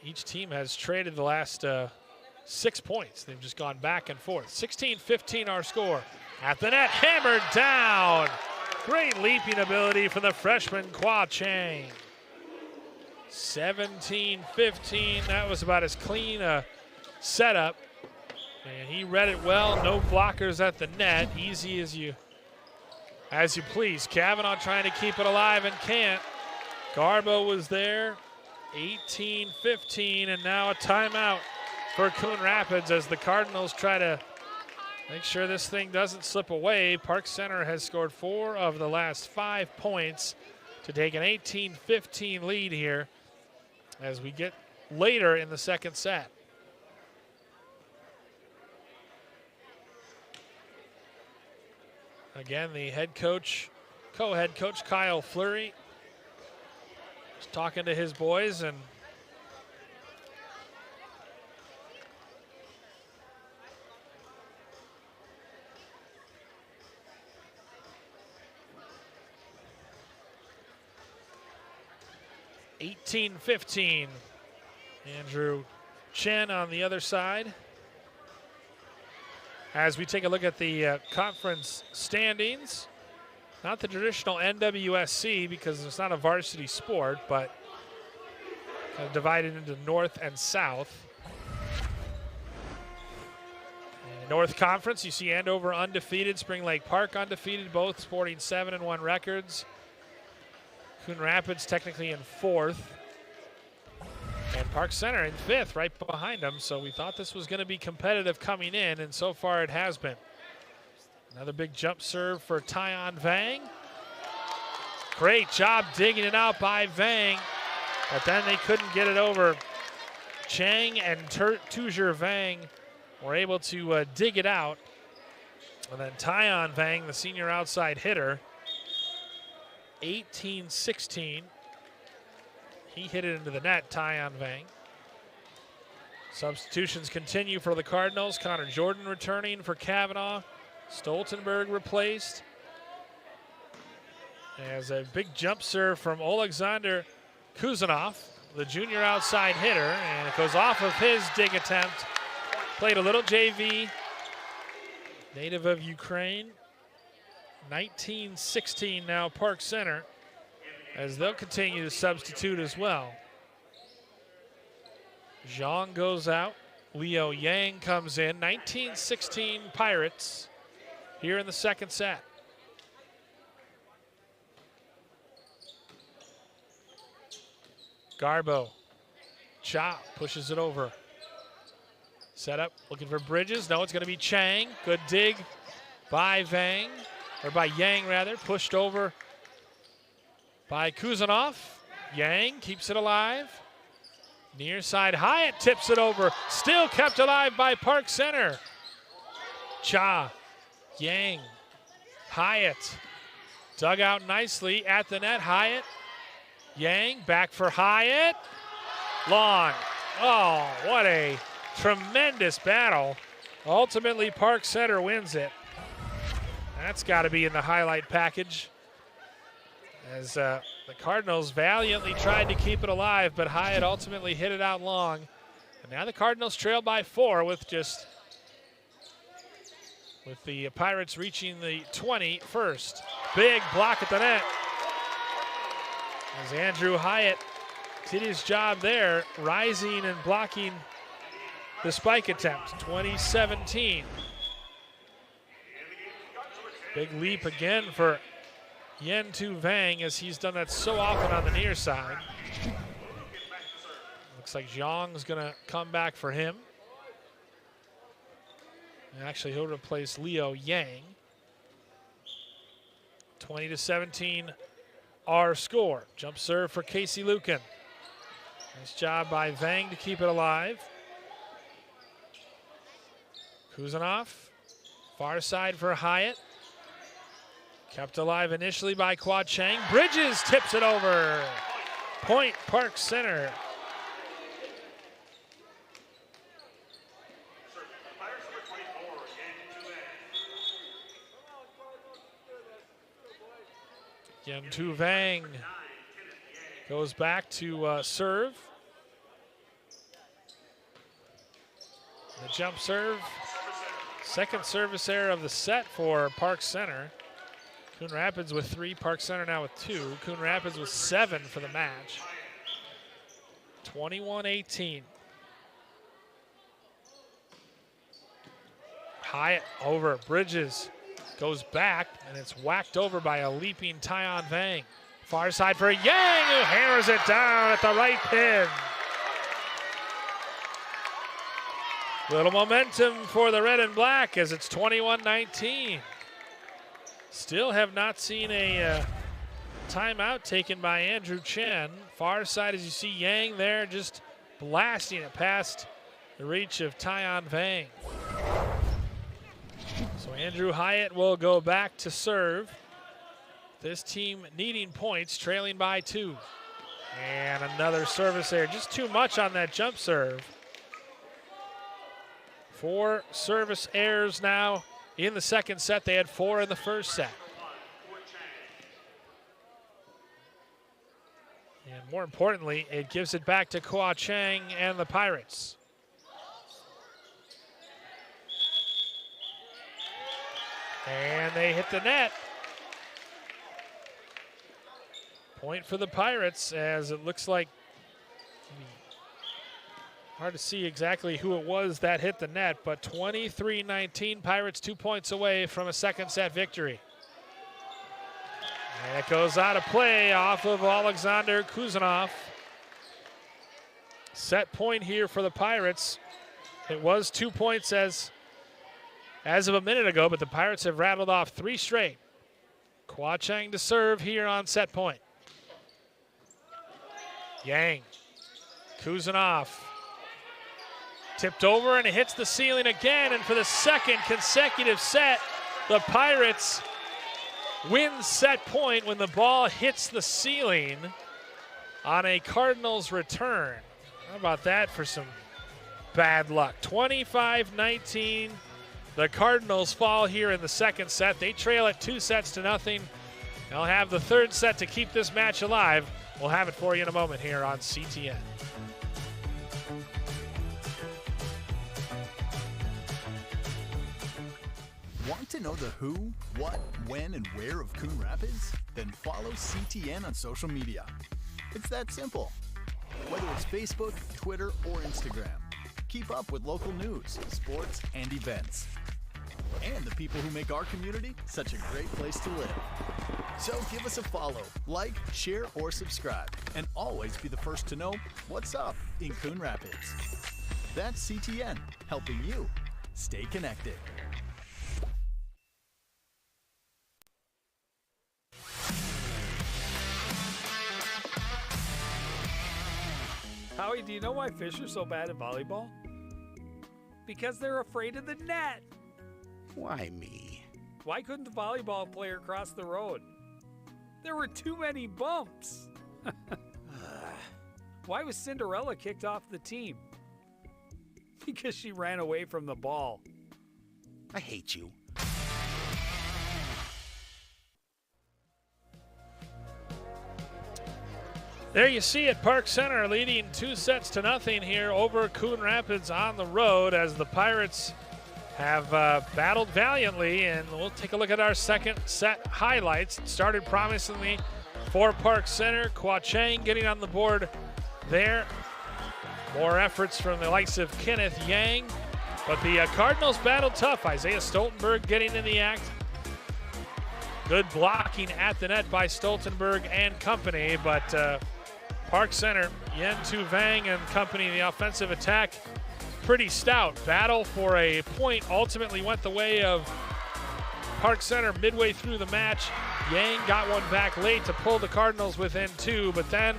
each team has traded the last 6 points. They've just gone back and forth. 16-15 our score. At the net, hammered down. Great leaping ability from the freshman Kwa Chang. 17-15, that was about as clean a setup. And he read it well, no blockers at the net. Easy as you please. Kavanaugh trying to keep it alive and can't. Garbo was there. 18-15, and now a timeout for Coon Rapids as the Cardinals try to make sure this thing doesn't slip away. Park Center has scored 4 of the last 5 points to take an 18-15 lead here as we get later in the second set. Again, the head coach, co-head coach Kyle Fleury is talking to his boys, and (18-15). Andrew Chen on the other side. As we take a look at the conference standings, not the traditional NWSC because it's not a varsity sport, but kind of divided into North and South. In North Conference, you see Andover undefeated, Spring Lake Park undefeated, both sporting 7-1 records. Coon Rapids technically in 4th. And Park Center in 5th, right behind them. So we thought this was going to be competitive coming in, and so far it has been. Another big jump serve for Tyon Vang. Great job digging it out by Vang, but then they couldn't get it over. Chang and Tujer Vang were able to dig it out. And then Tyon Vang, the senior outside hitter, 18-16. He hit it into the net, Tyon Vang. Substitutions continue for the Cardinals. Connor Jordan returning for Kavanaugh. Stoltenberg replaced. As a big jump serve from Alexander Kuzanov, the junior outside hitter, and it goes off of his dig attempt. Played a little JV, native of Ukraine. 19-16 now Park Center, as they'll continue to substitute as well. Zhang goes out. Leo Yang comes in. 19-16 Pirates here in the second set. Garbo. Cha pushes it over. Set up, looking for Bridges. No, it's going to be Chang. Good dig by Vang, or by Yang rather. Pushed over by Kuzanov. Yang keeps it alive. Near side Hyatt tips it over. Still kept alive by Park Center. Cha, Yang, Hyatt. Dug out nicely at the net. Hyatt, Yang back for Hyatt. long. Oh, what a tremendous battle. Ultimately, Park Center wins it. That's got to be in the highlight package. As the Cardinals valiantly tried to keep it alive, but Hyatt ultimately hit it out long. And now the Cardinals trail by 4 with the Pirates reaching the 20 first. Big block at the net. As Andrew Hyatt did his job there, rising and blocking the spike attempt. 2017. Big leap again for Yen Tu Vang, as he's done that so often on the near side. Looks like Zhang's going to come back for him. And actually, he'll replace Liu Yang. 20-17, our score. Jump serve for Casey Lucan. Nice job by Vang to keep it alive. Kuzanov, far side for Hyatt. Kept alive initially by Kwa Chang. Bridges tips it over. Point Park Center. Yen Tu Vang goes back to serve. The jump serve. Second service error of the set for Park Center. Coon Rapids with 3, Park Center now with 2. Coon Rapids with 7 for the match. 21-18. Hyatt over, Bridges goes back, and it's whacked over by a leaping Tyon Vang. Far side for Yang, who hammers it down at the right pin. Little momentum for the red and black as it's 21-19. Still have not seen a timeout taken by Andrew Chen. Far side, as you see Yang there, just blasting it past the reach of Tyon Vang. So Andrew Hyatt will go back to serve. This team needing points, trailing by 2. And another service there. Just too much on that jump serve. 4 service errors now in the second set. They had 4 in the first set. And more importantly, it gives it back to Kwa Chang and the Pirates. And they hit the net. Point for the Pirates, as it looks like, hard to see exactly who it was that hit the net, but 23-19, Pirates 2 points away from a second set victory. And it goes out of play off of Alexander Kuzanov. Set point here for the Pirates. It was 2 points as of a minute ago, but the Pirates have rattled off 3 straight. Kwa Chang to serve here on set point. Yang, Kuzanov, tipped over and it hits the ceiling again, and for the second consecutive set, the Pirates win set point when the ball hits the ceiling on a Cardinals return. How about that for some bad luck? 25-19. The Cardinals fall here in the second set. They trail at 2-0. They'll have the third set to keep this match alive. We'll have it for you in a moment here on CTN. Want to know the who, what, when, and where of Coon Rapids? Then follow CTN on social media. It's that simple. Whether it's Facebook, Twitter, or Instagram, keep up with local news, sports, and events. And the people who make our community such a great place to live. So give us a follow, like, share, or subscribe, and always be the first to know what's up in Coon Rapids. That's CTN, helping you stay connected. Howie, do you know why fish are so bad at volleyball? Because they're afraid of the net. Why me? Why couldn't the volleyball player cross the road? There were too many bumps. Why was Cinderella kicked off the team? Because she ran away from the ball. I hate you. There you see it, Park Center leading 2-0 here over Coon Rapids on the road as the Pirates have battled valiantly. And we'll take a look at our second set highlights. It started promisingly for Park Center. Kwa Chang getting on the board there. More efforts from the likes of Kenneth Yang. But the Cardinals battled tough. Isaiah Stoltenberg getting in the act. Good blocking at the net by Stoltenberg and company, but Park Center, Yen Tu Vang and company, the offensive attack, pretty stout. Battle for a point ultimately went the way of Park Center midway through the match. Yang got one back late to pull the Cardinals within 2, but then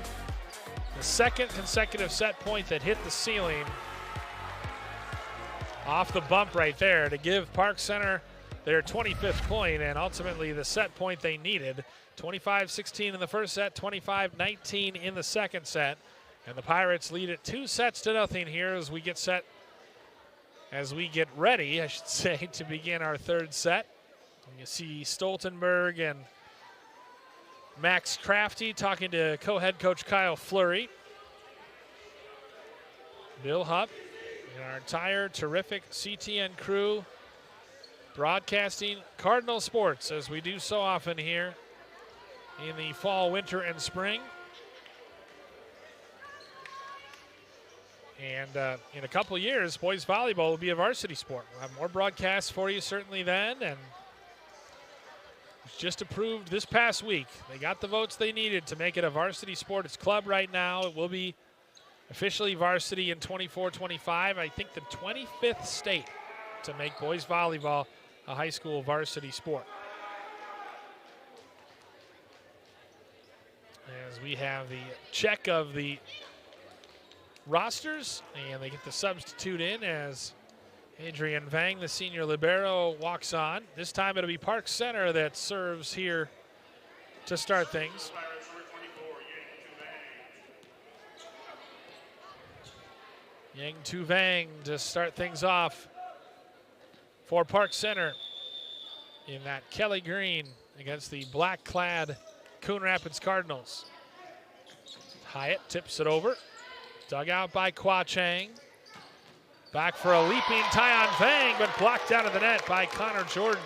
the second consecutive set point that hit the ceiling off the bump right there to give Park Center their 25th point and ultimately the set point they needed. 25-16 in the first set, 25-19 in the second set. And the Pirates lead it 2-0 here as we get ready, I should say, to begin our third set. And you see Stoltenberg and Max Crafty talking to co-head coach Kyle Fleury. Bill Hupp and our entire terrific CTN crew broadcasting Cardinal sports as we do so often here in the fall, winter, and spring. And in a couple years, boys volleyball will be a varsity sport. We'll have more broadcasts for you certainly then, and it's just approved this past week. They got the votes they needed to make it a varsity sport. It's club right now. It will be officially varsity in 24-25. I think the 25th state to make boys volleyball a high school varsity sport. As we have the check of the rosters, and they get the substitute in as Adrian Vang, the senior libero, walks on. This time it'll be Park Center that serves here to start things. Yang Tu Vang to start things off for Park Center in that Kelly green against the black-clad Coon Rapids Cardinals. Hyatt tips it over. Dug out by Kwa Chang. Back for a leaping Tyon Vang, but blocked out of the net by Connor Jordan.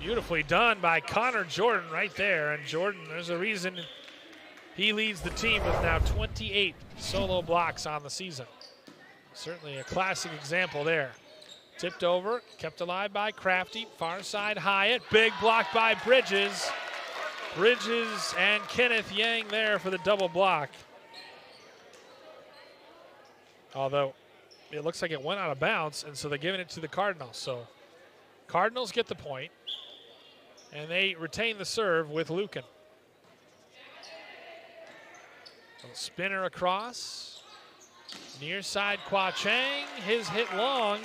Beautifully done by Connor Jordan right there. And Jordan, there's a reason he leads the team with now 28 solo blocks on the season. Certainly a classic example there. Tipped over, kept alive by Crafty. Far side Hyatt, big block by Bridges. Bridges and Kenneth Yang there for the double block. Although it looks like it went out of bounds, and so they're giving it to the Cardinals. So Cardinals get the point, and they retain the serve with Lucan. Spinner across. Near side Kwa Chang, his hit long.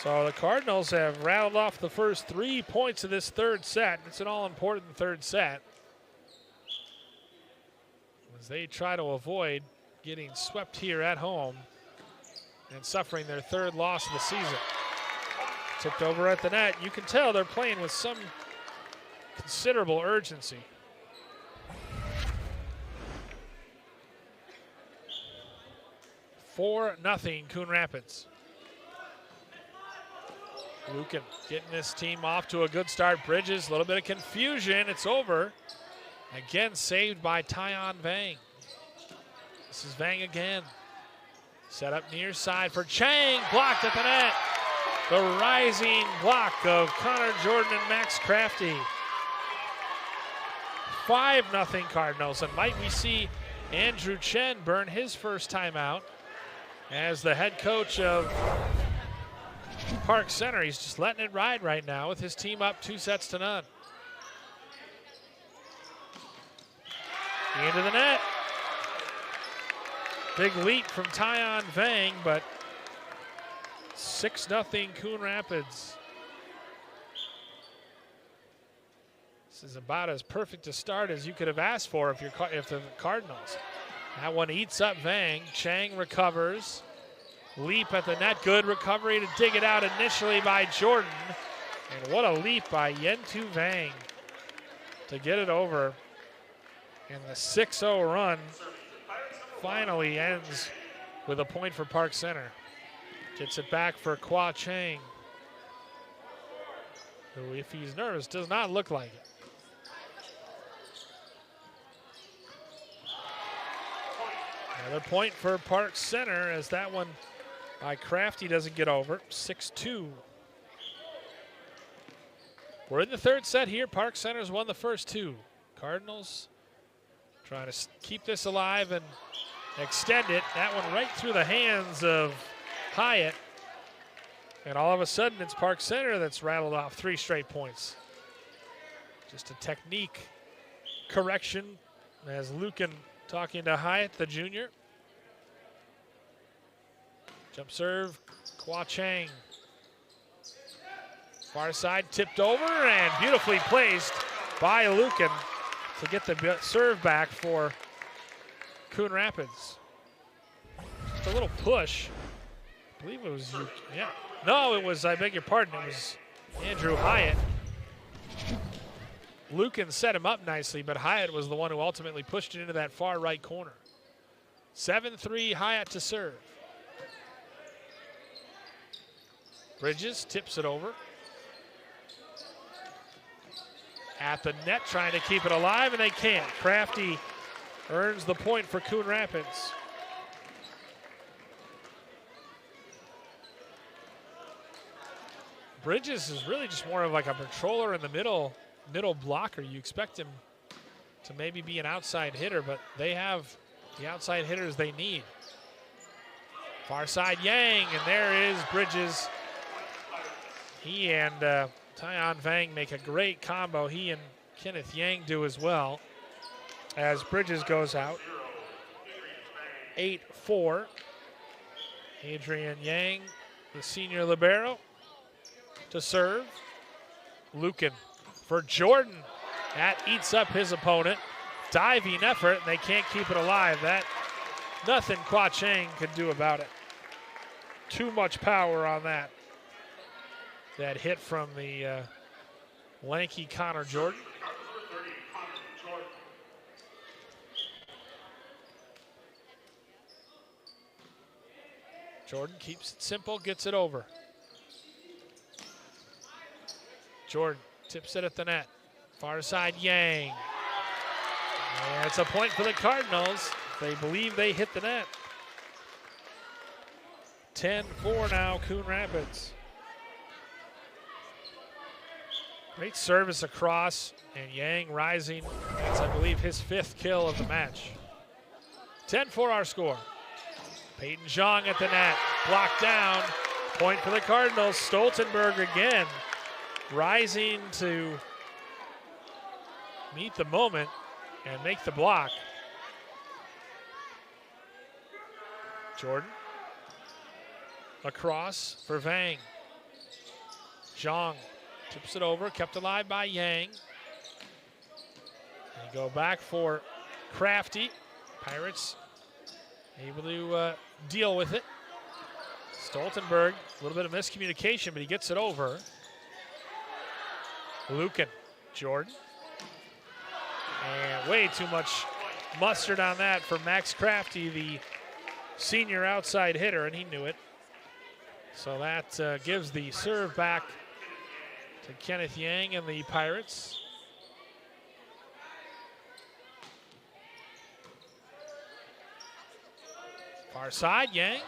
So the Cardinals have rattled off the first 3 points of this third set. It's an all-important third set as they try to avoid getting swept here at home and suffering their third loss of the season. Tipped over at the net. You can tell they're playing with some considerable urgency. Four nothing Coon Rapids. Lucan getting this team off to a good start. Bridges, a little bit of confusion. It's over. Again, saved by Tyon Vang. This is Vang again. Set up near side for Chang. Blocked at the net. The rising block of Connor Jordan and Max Crafty. 5-0 Cardinals. And might we see Andrew Chen burn his first time out as the head coach of Park Center. He's just letting it ride right now with his team up 2-0. Into the net. Big leap from Tyon Vang, but 6-0 Coon Rapids. This is about as perfect a start as you could have asked for if the Cardinals. That one eats up Vang. Chang recovers. Leap at the net. Good recovery to dig it out initially by Jordan. And what a leap by Yentu Vang to get it over. And the 6-0 run finally ends with a point for Park Center. Gets it back for Kwa Chang, who, if he's nervous, does not look like it. Another point for Park Center as that one by Crafty doesn't get over. 6-2. We're in the third set here. Park Center's won the first two. Cardinals trying to keep this alive and extend it. That one right through the hands of Hyatt. And all of a sudden, it's Park Center that's rattled off 3 straight points. Just a technique correction as Lucan talking to Hyatt, the junior. Jump serve, Kwa Chang. Far side tipped over and beautifully placed by Lucan to get the serve back for Coon Rapids. Just a little push. I believe it was, yeah. No, it was, I beg your pardon, it was Andrew Hyatt. Lucan set him up nicely, but Hyatt was the one who ultimately pushed it into that far right corner. 7-3 Hyatt to serve. Bridges tips it over. At the net, trying to keep it alive, and they can't. Crafty earns the point for Coon Rapids. Bridges is really just more of like a patroller in the middle blocker. You expect him to maybe be an outside hitter, but they have the outside hitters they need. Far side Yang, and there is Bridges. He and Tyon Vang make a great combo. He and Kenneth Yang do as well as Bridges goes out. 8-4. Adrian Yang, the senior libero, to serve. Lucan for Jordan. That eats up his opponent. Diving effort, and they can't keep it alive. That, nothing Kwa Chang could do about it. Too much power on that. That hit from the lanky Connor Jordan. Jordan keeps it simple, gets it over. Jordan tips it at the net. Far side Yang. And it's a point for the Cardinals. They believe they hit the net. 10-4 now, Coon Rapids. Great service across, and Yang rising. That's, I believe, his 5th kill of the match. 10-4 our score. Peyton Zhang at the net, blocked down. Point for the Cardinals. Stoltenberg again, rising to meet the moment and make the block. Jordan across for Vang. Zhang tips it over, kept alive by Yang. They go back for Crafty. Pirates able to deal with it. Stoltenberg, a little bit of miscommunication, but he gets it over. Lucan, Jordan. And way too much mustard on that for Max Crafty, the senior outside hitter, and he knew it. So that gives the serve back to Kenneth Yang and the Pirates. Far side, Yang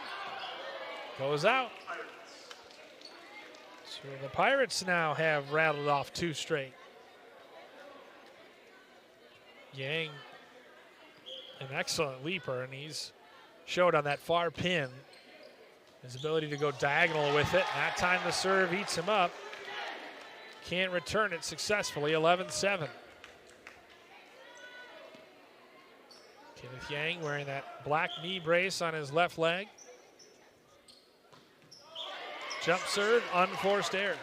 goes out. So the Pirates now have rattled off 2 straight. Yang, an excellent leaper, and he's showed on that far pin his ability to go diagonal with it. That time the serve eats him up. Can't return it successfully, 11-7. Kenneth Yang wearing that black knee brace on his left leg. Jump serve, unforced error.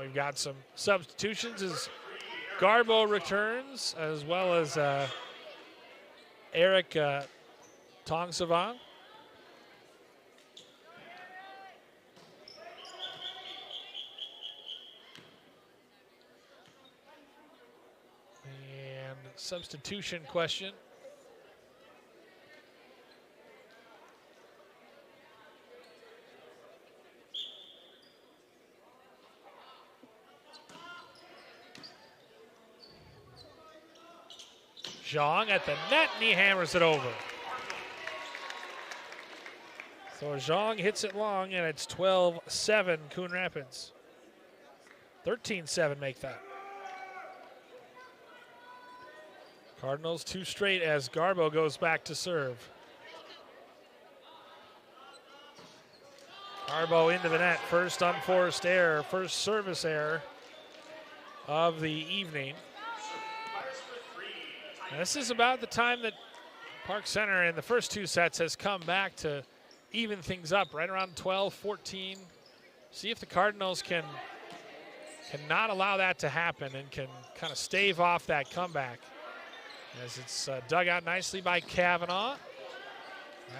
we've got some substitutions as Garbo returns, as well as Eric Tongsavon. And substitution question. Zhang at the net, and he hammers it over. So Zhang hits it long, and it's 12-7 Coon Rapids. 13-7 make that. Cardinals 2 straight as Garbo goes back to serve. Garbo into the net, first unforced error, first service error of the evening. And this is about the time that Park Center in the first 2 sets has come back to even things up, right around 12-14. See if the Cardinals can not allow that to happen and can kind of stave off that comeback. As it's dug out nicely by Kavanaugh.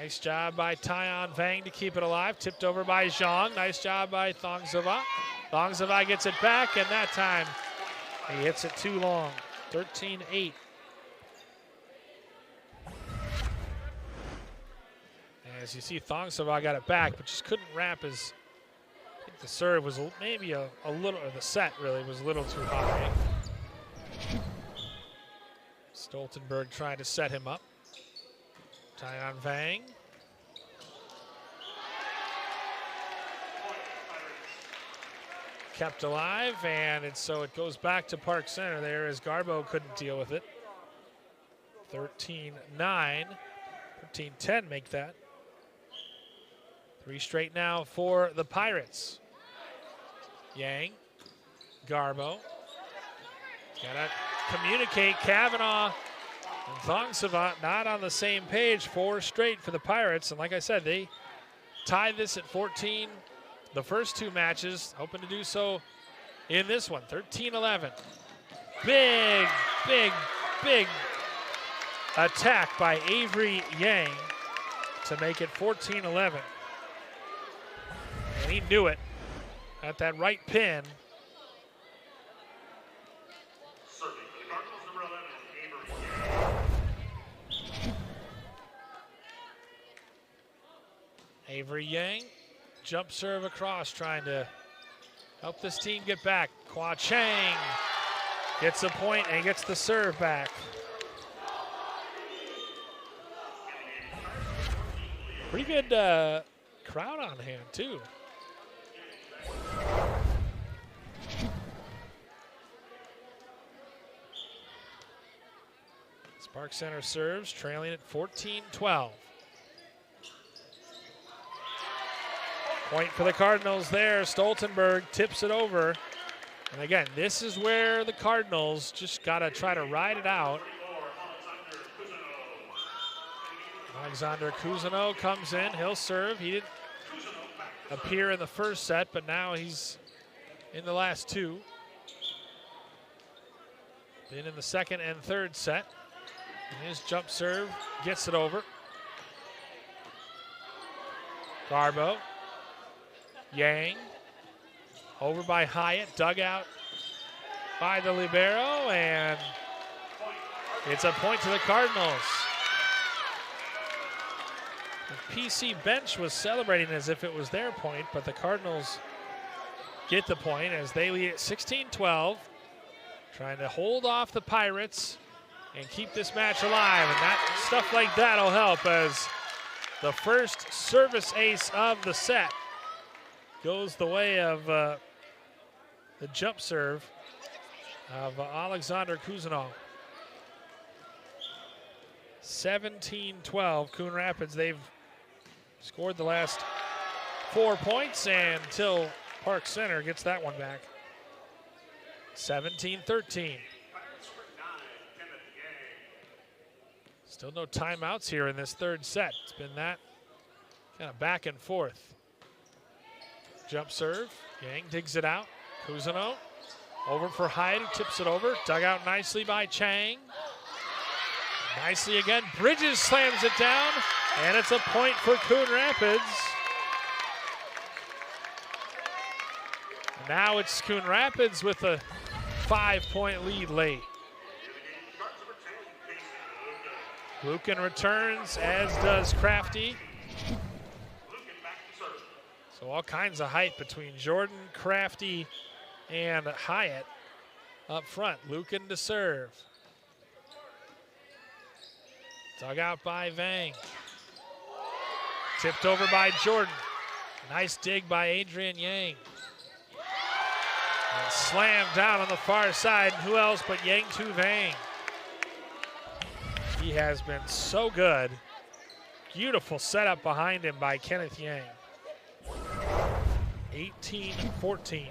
Nice job by Tyon Vang to keep it alive. Tipped over by Zhang. Nice job by Thongzava. Thongzava gets it back, and that time he hits it too long. 13-8. As you see, Thongzava got it back, but just couldn't wrap his. I think the serve was maybe a little, or the set really was a little too high. Stoltenberg trying to set him up. Tyon Vang. Kept alive, and so it goes back to Park Center there as Garbo couldn't deal with it. 13-9, 13-10 make that. 3 straight now for the Pirates. Yang, Garbo. Gotta communicate. Kavanaugh and Thongzava not on the same page. 4 straight for the Pirates, and like I said, they tied this at 14 the first 2 matches, hoping to do so in this one. 13-11. Big, big, big attack by Avery Yang to make it 14-11. And he knew it at that right pin. Avery Yang, jump serve across, trying to help this team get back. Kwa Chang gets a point and gets the serve back. Pretty good crowd on hand, too. Spark Center serves, trailing at 14-12. Point for the Cardinals there. Stoltenberg tips it over. And again, this is where the Cardinals just got to try to ride it out. Alexander Cousineau comes in. He'll serve. He didn't appear in the first set, but now he's in the last 2. Been in the second and third set. And his jump serve gets it over. Garbo. Yang. Over by Hyatt. Dug out by the libero. And it's a point to the Cardinals. The PC bench was celebrating as if it was their point, but the Cardinals get the point as they lead at 16-12. Trying to hold off the Pirates and keep this match alive. And that stuff like that will help as the first service ace of the set goes the way of the jump serve of Alexander Cousineau. 17-12, Coon Rapids. They've scored the last 4 points until Park Center gets that one back. 17-13. Still no timeouts here in this third set. It's been that kind of back and forth. Jump serve. Yang digs it out. Cousineau over for Hyatt, who tips it over. Dug out nicely by Chang. Nicely again. Bridges slams it down, and it's a point for Coon Rapids. And now it's Coon Rapids with a 5-point lead late. Lucan returns, as does Crafty. So all kinds of height between Jordan, Crafty, and Hyatt up front. Lucan to serve. Dug out by Vang. Tipped over by Jordan. Nice dig by Adrian Yang. And slammed down on the far side. And who else but Yang Tu Vang? He has been so good. Beautiful setup behind him by Kenneth Yang. 18-14.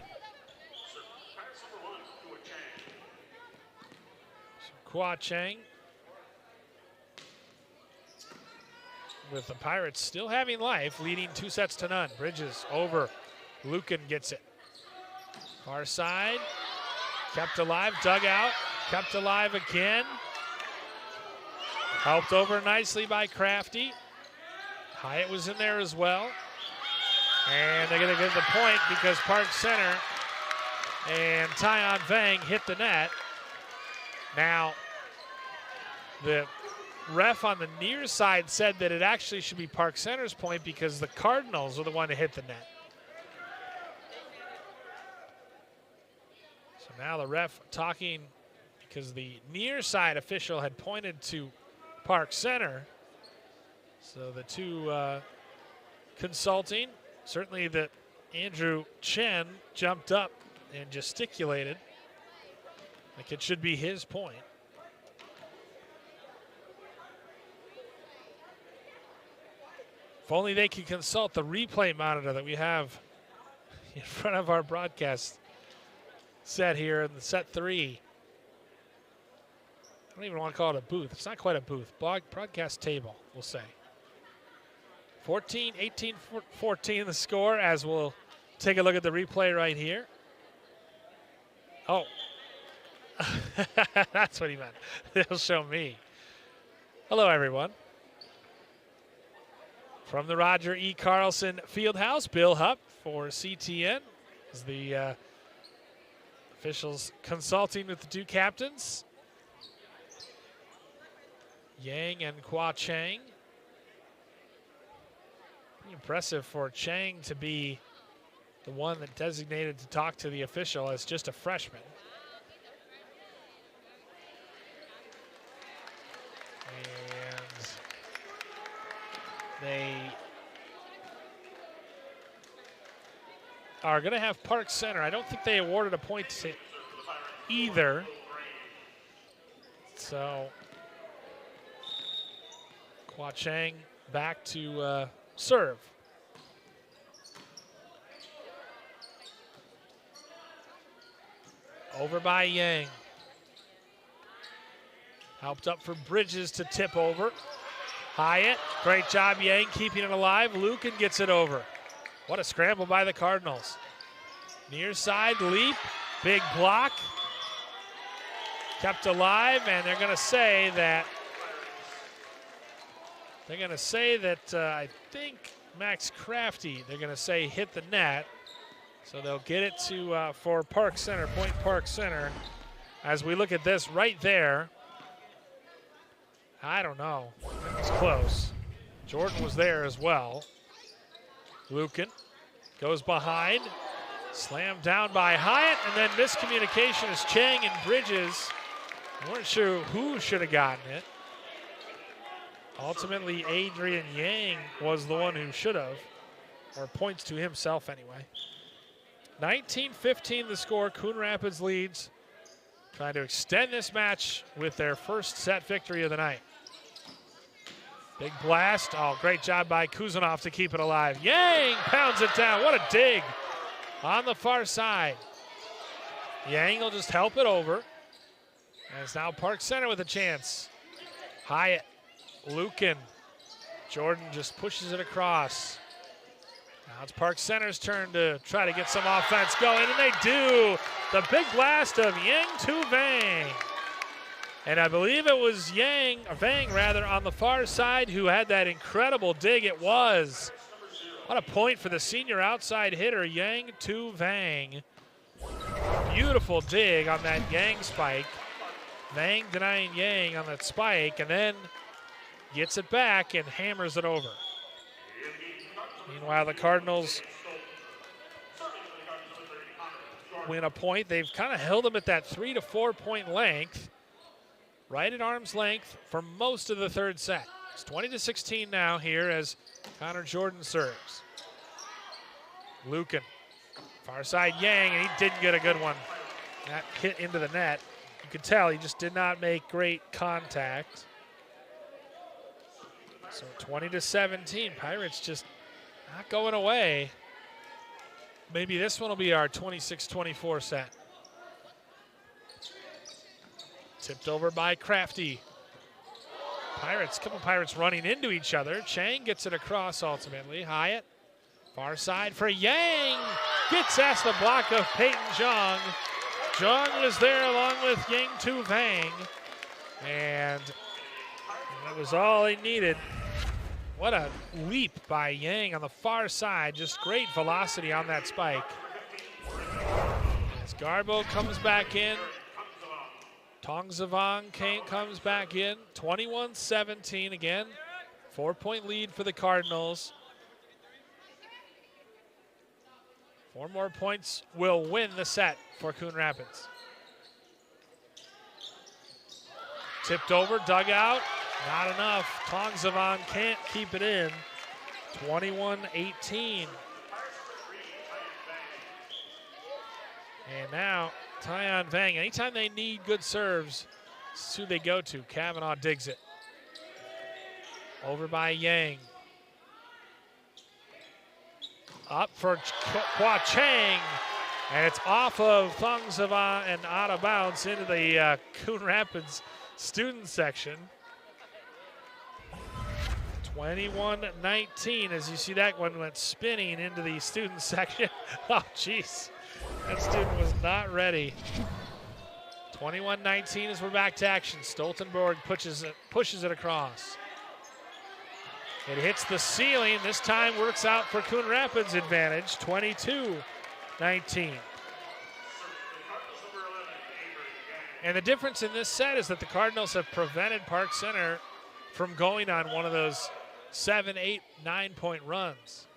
Kwa Chang with the Pirates still having life, leading 2-0. Bridges over. Lucan gets it. Far side. Kept alive. Dug out. Kept alive again. Helped over nicely by Crafty. Hyatt was in there as well. And they're going to get the point because Park Center and Tyon Vang hit the net. Now, the ref on the near side said that it actually should be Park Center's point because the Cardinals are the one to hit the net. So now the ref talking because the near side official had pointed to Park Center. So the two consulting, certainly that Andrew Chen jumped up and gesticulated like it should be his point. If only they could consult the replay monitor that we have in front of our broadcast set here in the set 3. I don't even want to call it a booth. It's not quite a booth. Broadcast table, we'll say. 18-14 the score as we'll take a look at the replay right here. Oh. That's what he meant. They'll show me. Hello, everyone. From the Roger E. Carlson Fieldhouse, Bill Hupp for CTN is the officials consulting with the two captains. Yang and Kwa Chang. Pretty impressive for Chang to be the one that designated to talk to the official as just a freshman. And they are going to have Park Center. I don't think they awarded a point to either. So Kwa Chang back to serve. Over by Yang. Helped up for Bridges to tip over. Hyatt, great job Yang keeping it alive. Lucan gets it over. What a scramble by the Cardinals. Near side leap, big block. Kept alive, and they're going to say that I think Max Crafty, they're going to say hit the net. So they'll get it to for Park Center, point Park Center. As we look at this right there, I don't know. It was close. Jordan was there as well. Lucan goes behind. Slammed down by Hyatt, and then miscommunication as Chang and Bridges. I weren't sure who should have gotten it. Ultimately, Adrian Yang was the one who should have, or points to himself anyway. 19-15 the score. Coon Rapids leads. Trying to extend this match with their first set victory of the night. Big blast. Oh, great job by Kuzanov to keep it alive. Yang pounds it down. What a dig on the far side. Yang will just help it over. And it's now Park Center with a chance. Hyatt, Lucan. Jordan just pushes it across. Now it's Park Center's turn to try to get some offense going, and they do. The big blast of Yang Tu Vang. And I believe it was Vang on the far side who had that incredible dig. It was. What a point for the senior outside hitter, Yang Tu Vang. Beautiful dig on that Yang spike. Vang denying Yang on that spike, and then gets it back and hammers it over. Meanwhile, the Cardinals win a point. They've kind of held them at that 3 to 4 point length, right at arm's length for most of the third set. It's 20-16 now here as Connor Jordan serves. Lucan, far side Yang, and he didn't get a good one. That hit into the net. You could tell he just did not make great contact. So 20-17, Pirates just not going away. Maybe this one will be our 26-24 set. Tipped over by Crafty. Couple Pirates running into each other. Chang gets it across ultimately. Hyatt, far side for Yang. Gets past the block of Peyton Zhang. Zhang was there along with Yang Tu Vang. And that was all he needed. What a leap by Yang on the far side. Just great velocity on that spike. As Garbo comes back in. Tong Zavang comes back in. 21-17 again. 4-point lead for the Cardinals. 4 more points will win the set for Coon Rapids. Tipped over, dugout. Not enough. Tong Zavang can't keep it in. 21-18. And now Tyon Vang. Anytime they need good serves, this is who they go to. Kavanaugh digs it. Over by Yang. Up for Kwa Chang. And it's off of Thong Zavang and out of bounds into the Coon Rapids student section. 21-19 as you see that one went spinning into the student section. Oh, jeez. That student was not ready. 21-19 as we're back to action. Stoltenberg pushes it across. It hits the ceiling. This time works out for Coon Rapids' advantage. 22-19. And the difference in this set is that the Cardinals have prevented Park Center from going on one of those 7, 8, 9-point runs.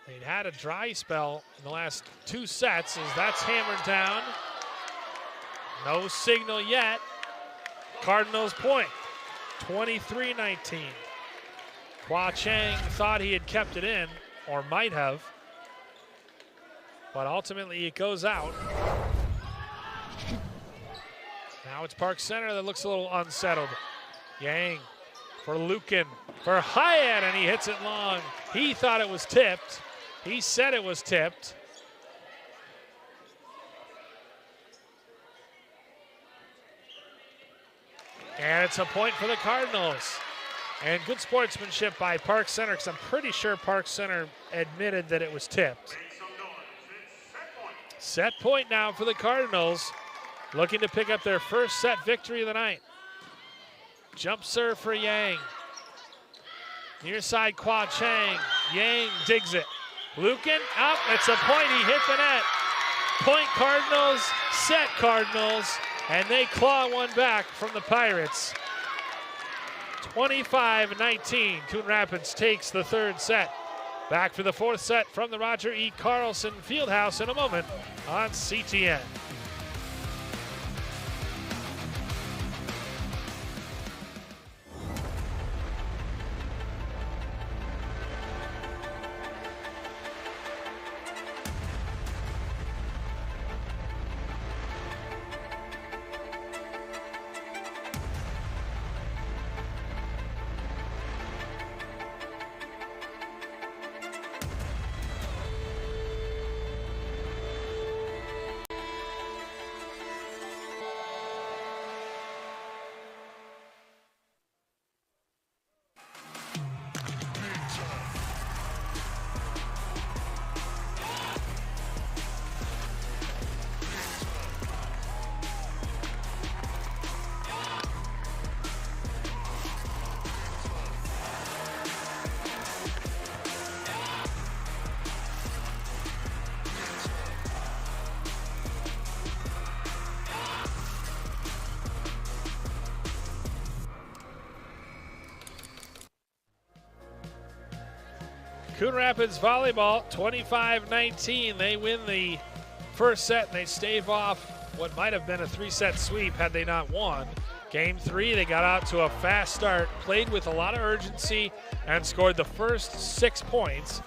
They'd had a dry spell in the last 2 sets as that's hammered down. No signal yet. Cardinals point, 23-19. Kwa Chang thought he had kept it in, or might have, but ultimately it goes out. Now it's Park Center that looks a little unsettled. Yang for Lucan, for Hyatt, and he hits it long. He thought it was tipped. He said it was tipped. And it's a point for the Cardinals. And good sportsmanship by Park Center, because I'm pretty sure Park Center admitted that it was tipped. Set point now for the Cardinals, looking to pick up their first set victory of the night. Jump serve for Yang. Near side Kwa Chang. Yang digs it. Lucan up. It's a point. He hit the net. Point Cardinals, set Cardinals, and they claw one back from the Pirates. 25-19. Coon Rapids takes the third set. Back for the fourth set from the Roger E. Carlson Fieldhouse in a moment on CTN. Coon Rapids Volleyball, 25-19. They win the first set, and they stave off what might have been a 3-set sweep had they not won. Game 3, they got out to a fast start, played with a lot of urgency, and scored the first 6 points,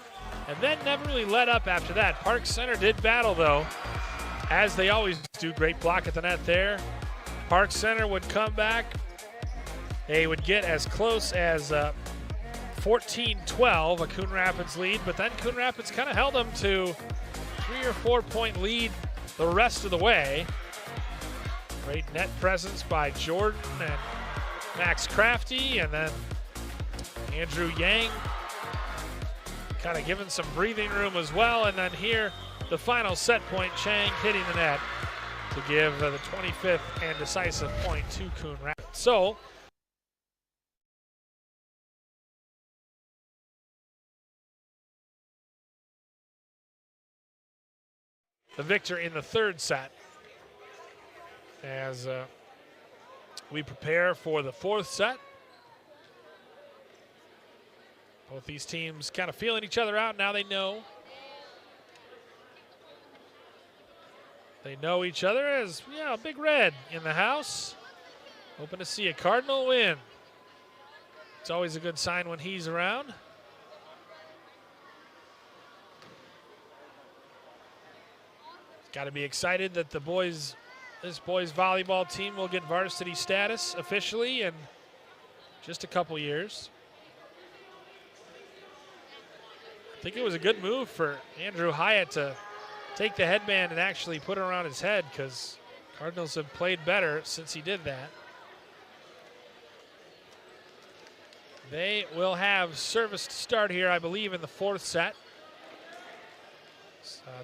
and then never really let up after that. Park Center did battle, though, as they always do. Great block at the net there. Park Center would come back. They would get as close as 14-12, a Coon Rapids lead, but then Coon Rapids kind of held them to 3 or 4 point lead the rest of the way. Great net presence by Jordan and Max Crafty, and then Andrew Yang kind of giving some breathing room as well. And then here, the final set point, Chang hitting the net to give the 25th and decisive point to Coon Rapids. So, the victor in the third set as we prepare for the fourth set. Both these teams kind of feeling each other out. Now they know. They know each other as, yeah, Big Red in the house. Hoping to see a Cardinal win. It's always a good sign when he's around. Got to be excited that this boys volleyball team will get varsity status officially in just a couple years. I think it was a good move for Andrew Hyatt to take the headband and actually put it around his head, because Cardinals have played better since he did that. They will have service to start here, I believe, in the fourth set.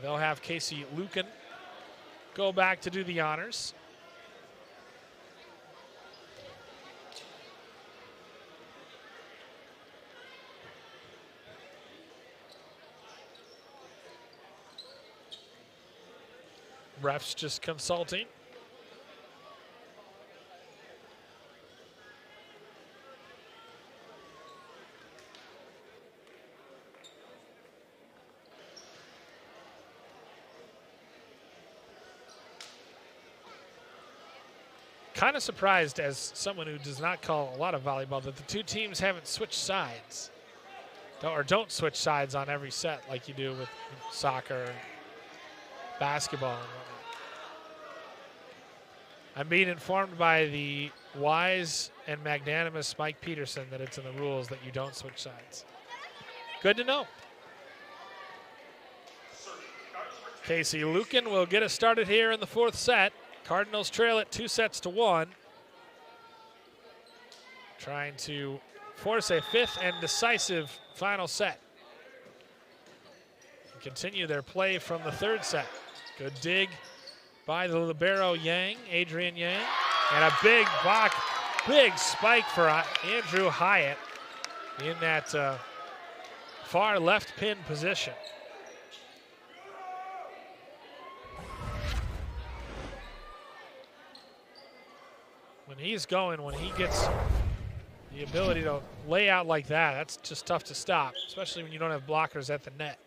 They'll have Casey Lucan go back to do the honors. Refs just consulting. Kind of surprised, as someone who does not call a lot of volleyball, that the two teams haven't switched sides. Don't switch sides on every set like you do with soccer and basketball and whatnot. I'm being informed by the wise and magnanimous Mike Peterson that it's in the rules that you don't switch sides. Good to know. Casey Lucan will get us started here in the fourth set. Cardinals trail it 2-1. Trying to force a fifth and decisive final set. And continue their play from the third set. Good dig by the libero Yang, Adrian Yang. And a big block, big spike for Andrew Hyatt in that far left pin position. When he's going, when he gets the ability to lay out like that, that's just tough to stop, especially when you don't have blockers at the net.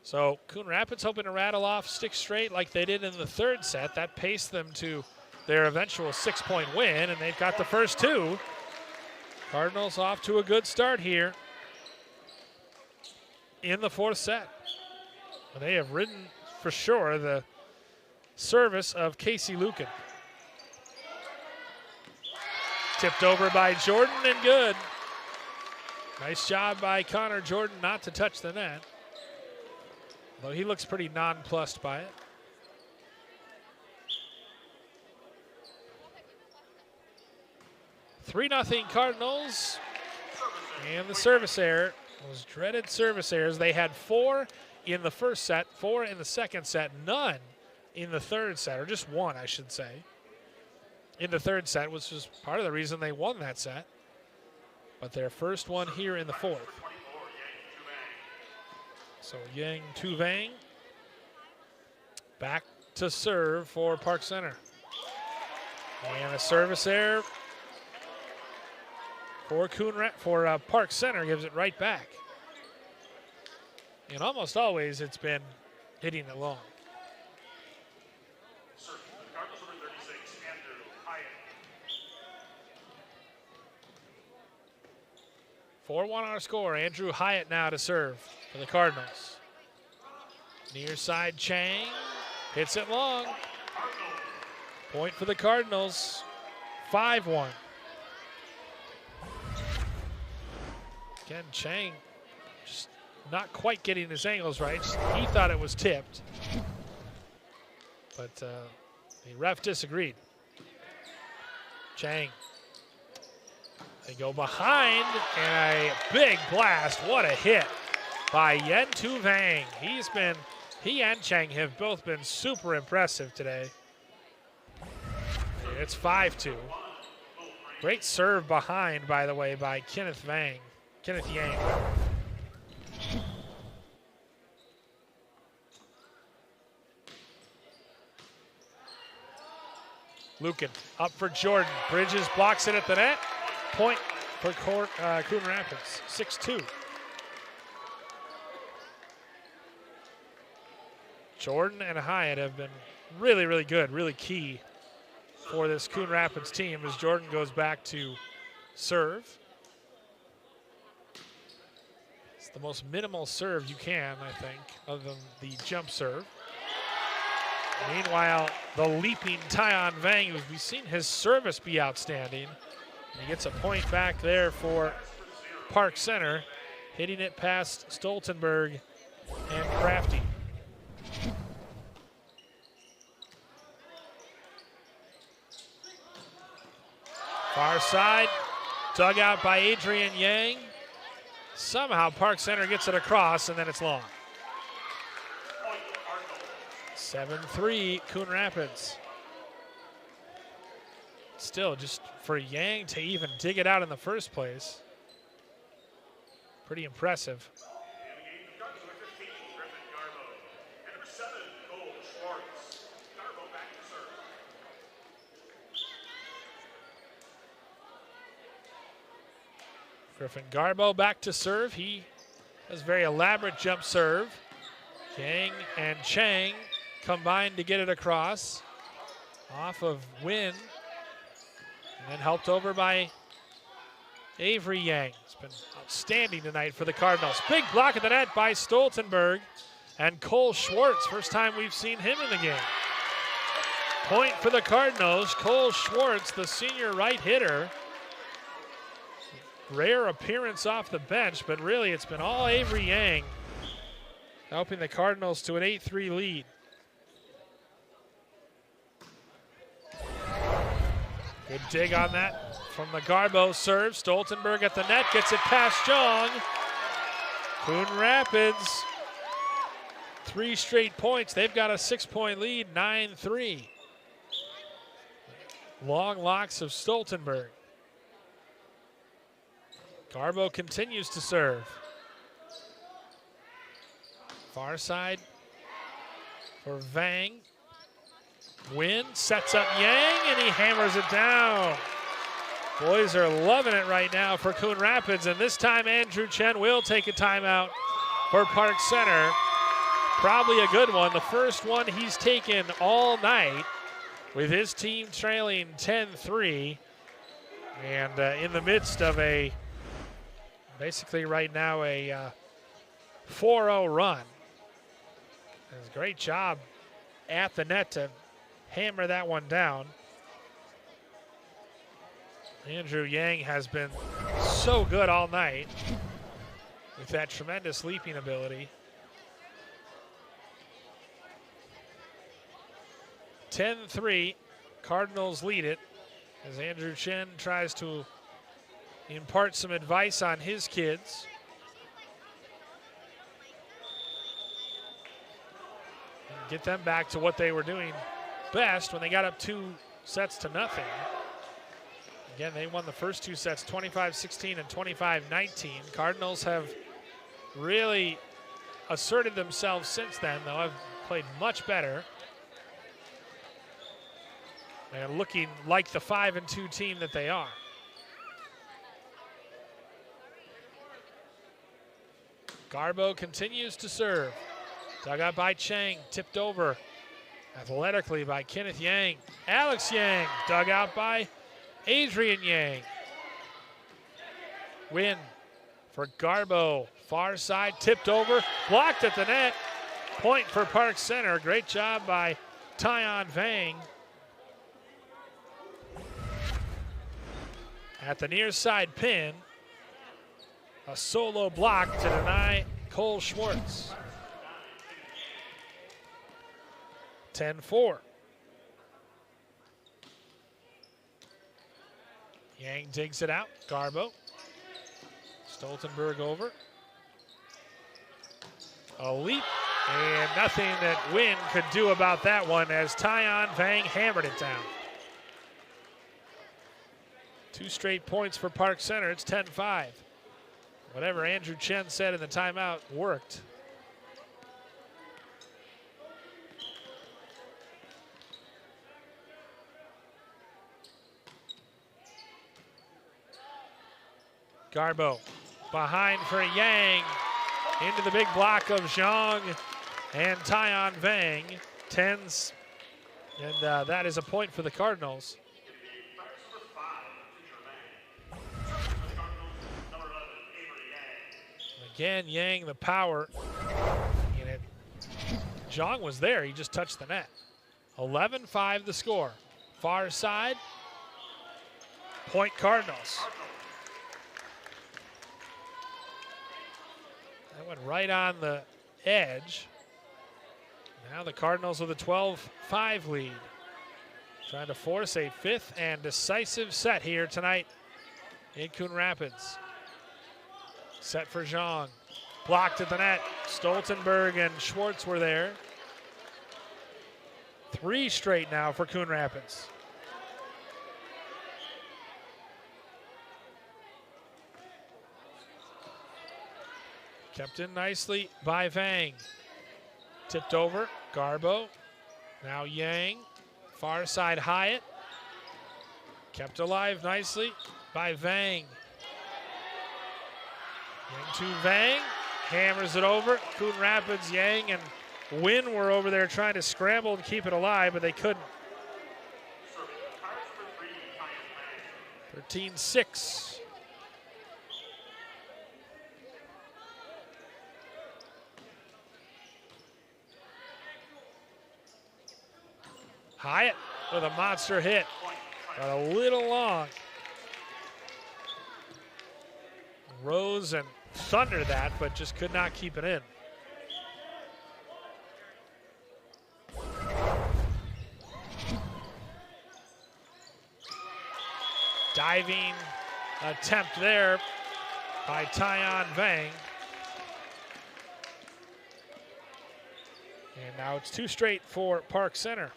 So Coon Rapids hoping to rattle off stick straight like they did in the third set. That paced them to their eventual 6-point win, and they've got the first two. Cardinals off to a good start here in the fourth set. They have ridden for sure the service of Casey Lucan. Tipped over by Jordan and good. Nice job by Connor Jordan not to touch the net, though he looks pretty nonplussed by it. (3-0) Cardinals, and the service error, those dreaded service errors. They had 4 in the first set, 4 in the second set, none in the third set, or just 1, I should say, in the third set, which was part of the reason they won that set. But their first one here in the fourth. So Yang Tuvang back to serve for Park Center. And a service error for Park Center, gives it right back. And almost always it's been hitting it long. Serving for the Cardinals, number 36, Andrew Hyatt. 4-1 our score. Andrew Hyatt now to serve for the Cardinals. Near side Chang hits it long. Point for the Cardinals. 5-1. Again, Chang just not quite getting his angles right. He thought it was tipped, but the ref disagreed. Chang. They go behind, and a big blast. What a hit by Yen Tu Vang. He and Chang have both been super impressive today. It's 5-2. Great serve behind, by the way, by Kenneth Yang. Lucan up for Jordan. Bridges blocks it at the net. Point for Coon Rapids, 6-2. Jordan and Hyatt have been really, really good, really key for this Coon Rapids team as Jordan goes back to serve. It's the most minimal serve you can, I think, other than the jump serve. Meanwhile, the leaping Tyon Vang, we've seen his service be outstanding. And he gets a point back there for Park Center, hitting it past Stoltenberg and Crafty. Far side, dug out by Adrian Yang. Somehow Park Center gets it across, and then it's long. 7-3, Coon Rapids. Still, just for Yang to even dig it out in the first place, pretty impressive. Griffin Garbo back to serve. He has a very elaborate jump serve. Yang and Chang combined to get it across. Off of Wynn. And then helped over by Avery Yang. It's been outstanding tonight for the Cardinals. Big block at the net by Stoltenberg. And Cole Schwartz, first time we've seen him in the game. Point for the Cardinals. Cole Schwartz, the senior right hitter. Rare appearance off the bench, but really it's been all Avery Yang helping the Cardinals to an 8-3 lead. Good dig on that from the Garbo serve. Stoltenberg at the net, gets it past Jong. Coon Rapids, 3 straight points. They've got a 6-point lead, 9-3. Long locks of Stoltenberg. Garbo continues to serve. Far side for Vang. Wynn sets up Yang, and he hammers it down. Boys are loving it right now for Coon Rapids, and this time Andrew Chen will take a timeout for Park Center. Probably a good one. The first one he's taken all night with his team trailing 10-3. And in the midst of basically right now a 4-0 run. It's a great job at the net to hammer that one down. Andrew Yang has been so good all night with that tremendous leaping ability. 10-3, Cardinals lead it as Andrew Chen tries to impart some advice on his kids. And get them back to what they were doing best when they got up 2-0. Again, they won the first 2 sets, 25-16 and 25-19. Cardinals have really asserted themselves since then, though. Have played much better. And looking like the 5-2 team that they are. Garbo continues to serve. Dug out by Chang, tipped over athletically by Kenneth Yang. Alex Yang, dug out by Adrian Yang. Win for Garbo. Far side, tipped over, blocked at the net. Point for Park Center. Great job by Tyon Vang. At the near side pin, a solo block to deny Cole Schwartz. 10-4. Yang digs it out. Garbo. Stoltenberg over. A leap, and nothing that Wynn could do about that one as Tyon Vang hammered it down. 2 straight points for Park Center. It's 10-5. Whatever Andrew Chen said in the timeout worked. Garbo behind for Yang. Into the big block of Zhang and Tyon Vang. 10s, and that is a point for the Cardinals. Again, Yang the power in it. Zhang was there, he just touched the net. 11-5 the score. Far side, point Cardinals. That went right on the edge. Now the Cardinals with a 12-5 lead. Trying to force a 5th and decisive set here tonight in Coon Rapids. Set for Zhang. Blocked at the net. Stoltenberg and Schwartz were there. 3 straight now for Coon Rapids. Kept in nicely by Vang. Tipped over, Garbo. Now Yang. Far side Hyatt. Kept alive nicely by Vang. Yang to Vang. Hammers it over. Coon Rapids, Yang, and Wynn were over there trying to scramble and keep it alive, but they couldn't. 13-6. Hyatt with a monster hit, but a little long. Rose and thundered that, but just could not keep it in. Diving attempt there by Tyon Vang. And now it's 2 straight for Park Center.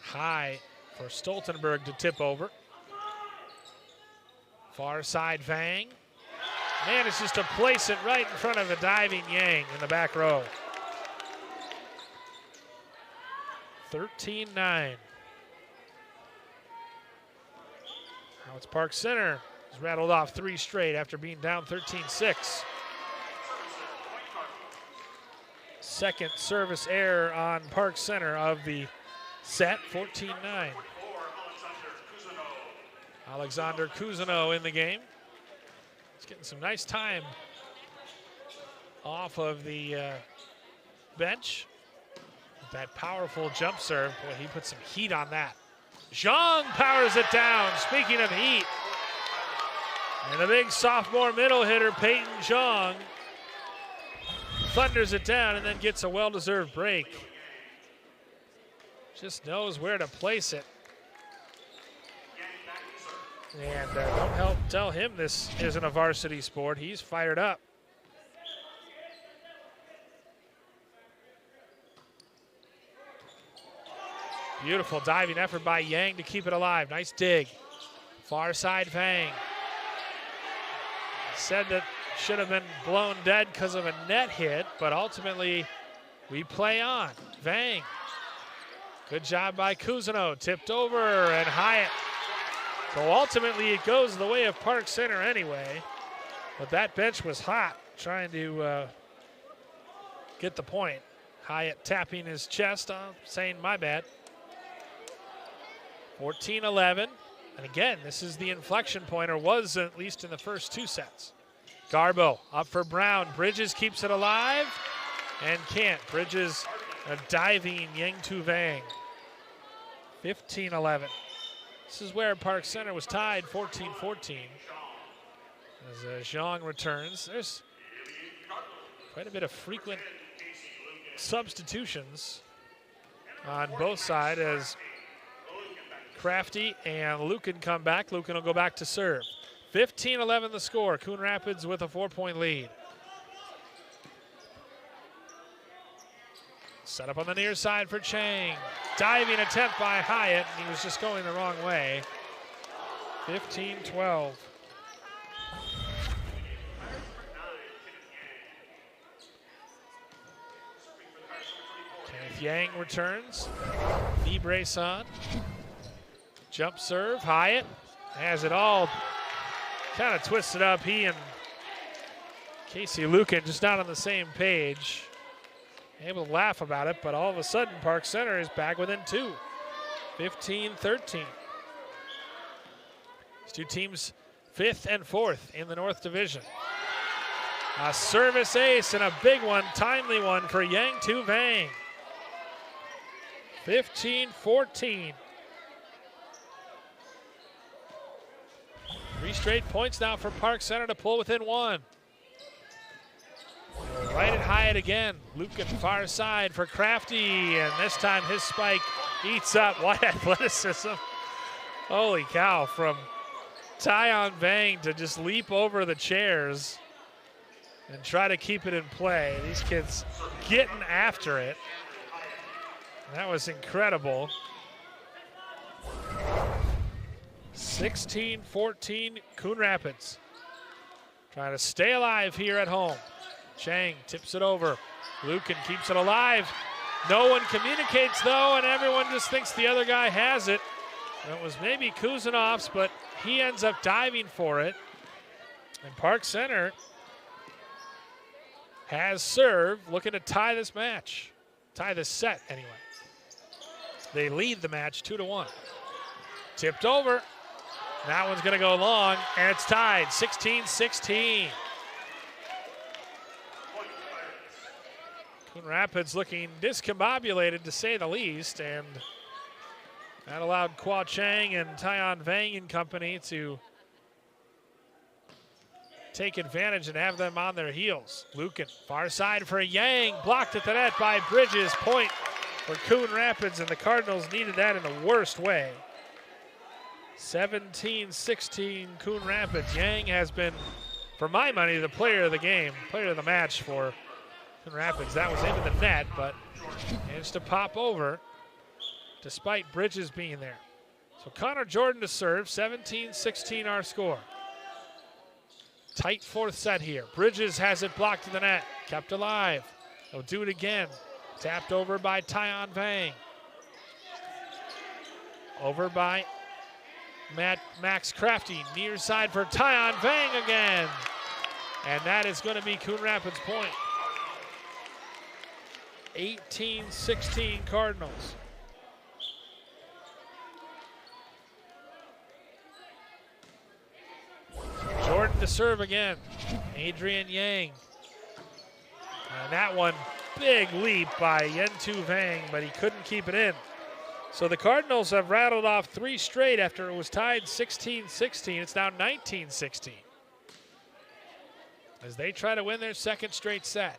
High for Stoltenberg to tip over. Far side Vang. Manages to place it right in front of a diving Yang in the back row. 13-9. Now it's Park Center. He's rattled off 3 straight after being down 13-6. Second service error on Park Center of the set. 14-9. Alexander Cousineau in the game. He's getting some nice time off of the bench. With that powerful jump serve. Boy, he put some heat on that. Zhang powers it down. Speaking of heat. And the big sophomore middle hitter, Peyton Zhang, thunders it down and then gets a well-deserved break. Just knows where to place it. And don't tell him this isn't a varsity sport. He's fired up. Beautiful diving effort by Yang to keep it alive. Nice dig. Far side Vang. Said that should have been blown dead because of a net hit, but ultimately we play on. Vang. Good job by Cousineau. Tipped over and Hyatt. So ultimately it goes the way of Park Center anyway. But that bench was hot trying to get the point. Hyatt tapping his chest, saying my bad. 14-11. And again, this is the inflection point, or was at least in the first two sets. Garbo up for Brown. Bridges keeps it alive and can't. Bridges a diving Yang Tu Vang. 15-11. This is where Park Center was tied 14-14. As Zhang returns, there's quite a bit of frequent substitutions on both sides as Crafty and Lucan come back. Lucan will go back to serve. 15-11 the score. Coon Rapids with a 4-point lead. Set up on the near side for Chang. Diving attempt by Hyatt. He was just going the wrong way. 15-12. Kenneth Yang returns. Knee brace on. Jump serve. Hyatt has it all kind of twisted up. He and Casey Lucan just not on the same page. Able to laugh about it, but all of a sudden Park Center is back within two. 15-13. These two teams 5th and 4th in the North Division. A service ace and a big one, timely one for Yang Tu Vang. 15-14. 3 straight points now for Park Center to pull within 1. Right at Hyatt again. Lucan far side for Crafty, and this time his spike eats up. What athleticism. Holy cow, from Tyon Vang to just leap over the chairs and try to keep it in play. These kids getting after it. That was incredible. 16-14 Coon Rapids. Trying to stay alive here at home. Chang tips it over. Lucan keeps it alive. No one communicates though, and everyone just thinks the other guy has it. It was maybe Kuzinov's, but he ends up diving for it. And Park Center has serve, looking to tie this match. Tie this set anyway. They lead the match 2-1. Tipped over. That one's going to go long, and it's tied 16-16. Coon Rapids looking discombobulated, to say the least, and that allowed Kwa Chang and Tyon Vang and company to take advantage and have them on their heels. Lucan, far side for Yang, blocked at the net by Bridges. Point for Coon Rapids, and the Cardinals needed that in the worst way. 17-16 Coon Rapids. Yang has been, for my money, the player of the game, player of the match for Coon Rapids. That was into the net, but managed to pop over despite Bridges being there. So Connor Jordan to serve, 17-16 our score. Tight 4th set here. Bridges has it blocked to the net, kept alive. They'll do it again. Tapped over by Tyon Vang. Over by Max Crafty. Near side for Tyon Vang again. And that is going to be Coon Rapids' point. 18-16 Cardinals. Jordan to serve again. Adrian Yang. And that one, big leap by Yang Tu Vang, but he couldn't keep it in. So the Cardinals have rattled off 3 straight after it was tied 16-16. It's now 19-16. As they try to win their 2nd straight set.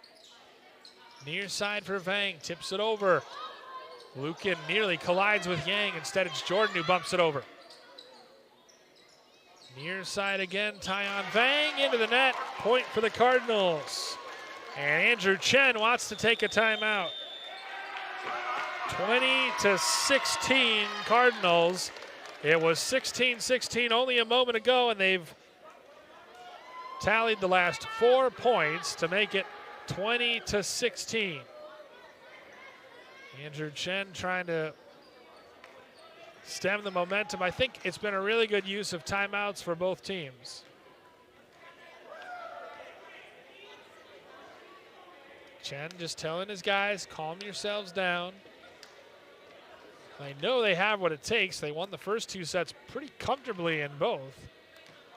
Near side for Vang, tips it over. Lucan nearly collides with Yang. Instead, it's Jordan who bumps it over. Near side again, Tyon Vang into the net. Point for the Cardinals. And Andrew Chen wants to take a timeout. 20-16 Cardinals. It was 16-16 only a moment ago, and they've tallied the last 4 points to make it 20-16. Andrew Chen trying to stem the momentum. I think it's been a really good use of timeouts for both teams. Chen just telling his guys, calm yourselves down. I know they have what it takes. They won the first 2 sets pretty comfortably in both.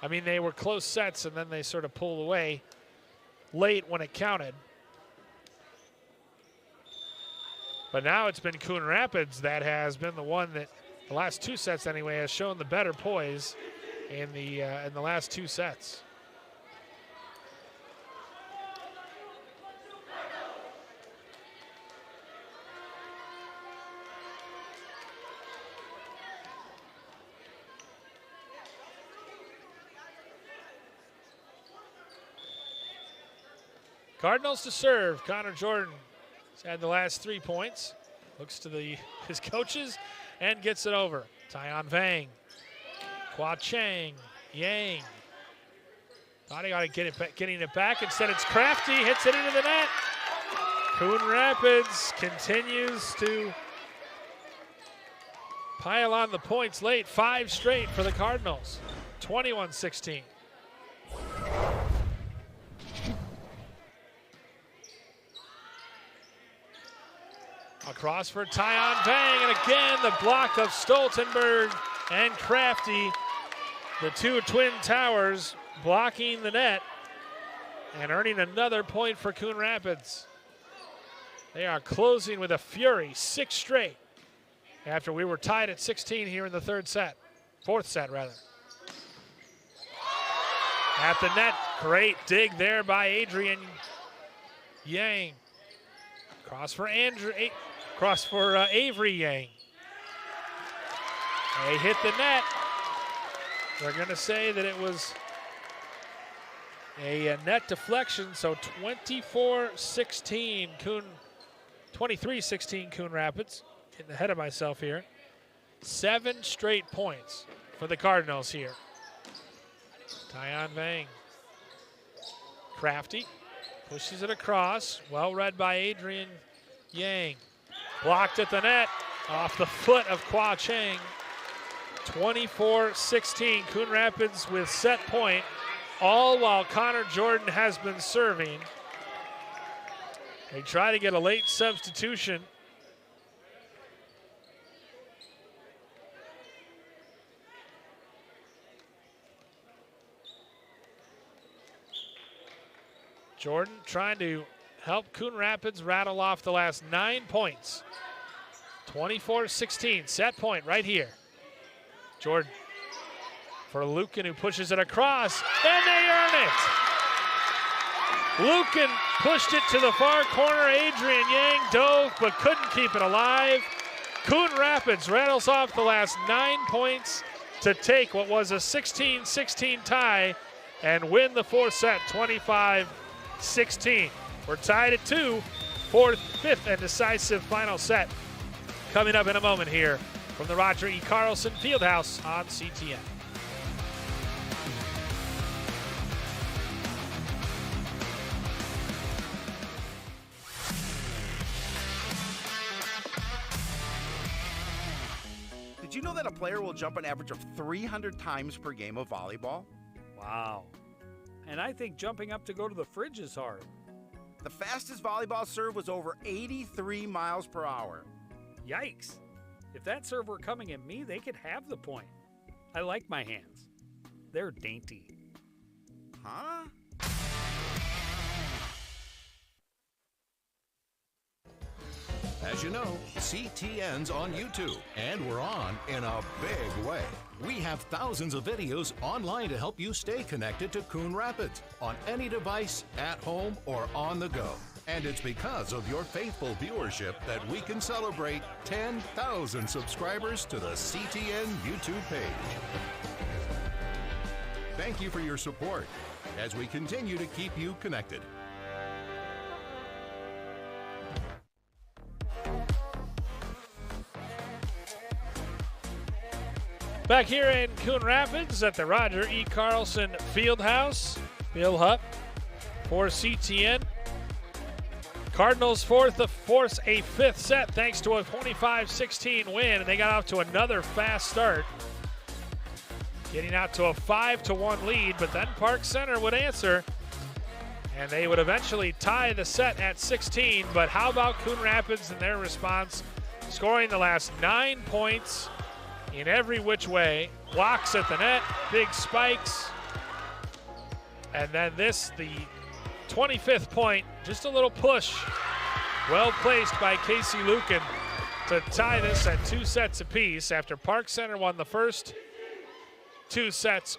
I mean, they were close sets, and then they sort of pulled away late when it counted. But now it's been Coon Rapids that has been the one that, the last 2 sets anyway, has shown the better poise in the last 2 sets. Cardinals to serve. Connor Jordan has had the last 3 points. Looks to his coaches and gets it over. Tyon Vang, Kwa Chang, Yang. Thought he ought to getting it back. Instead, it's Crafty. Hits it into the net. Coon Rapids continues to pile on the points late. 5 straight for the Cardinals. 21-16. Across for Tyon Vang, and again the block of Stoltenberg and Crafty. The 2 twin towers blocking the net and earning another point for Coon Rapids. They are closing with a fury, 6 straight, after we were tied at 16 here in the fourth set rather. At the net, great dig there by Adrian Yang. Cross for Avery Yang. They hit the net. They're going to say that it was a net deflection, so 24-16 23-16 Coon Rapids. Getting ahead of myself here. 7 straight points for the Cardinals here. Tyon Vang. Crafty pushes it across. Well read by Adrian Yang. Blocked at the net off the foot of Kwa Chang. 24-16, Coon Rapids with set point, all while Connor Jordan has been serving. They try to get a late substitution. Jordan trying to help Coon Rapids rattle off the last 9 points. 24-16, set point right here. Jordan for Lucan, who pushes it across, and they earn it. Lucan pushed it to the far corner. Adrian Yang dove but couldn't keep it alive. Coon Rapids rattles off the last 9 points to take what was a 16-16 tie and win the 4th set, 25-16. We're tied at 2, 4th, 5th, and decisive final set coming up in a moment here from the Roger E. Carlson Fieldhouse on CTN. Did you know that a player will jump an average of 300 times per game of volleyball? Wow. And I think jumping up to go to the fridge is hard. The fastest volleyball serve was over 83 miles per hour. Yikes. If that serve were coming at me, they could have the point. I like my hands. They're dainty. Huh? As you know, CTN's on YouTube, and we're on in a big way. We have thousands of videos online to help you stay connected to Coon Rapids on any device, at home, or on the go. And it's because of your faithful viewership that we can celebrate 10,000 subscribers to the CTN YouTube page. Thank you for your support as we continue to keep you connected. Back here in Coon Rapids at the Roger E. Carlson Fieldhouse. Bill Hupp for CTN. Cardinals force a fifth set thanks to a 25-16 win, and they got off to another fast start, getting out to a 5-1 lead, but then Park Center would answer, and they would eventually tie the set at 16. But how about Coon Rapids and their response, scoring the last 9 points in every which way, blocks at the net, big spikes, and then this, the 25th point, just a little push, well placed by Casey Lucan to tie this at 2 sets apiece after Park Center won the first 2 sets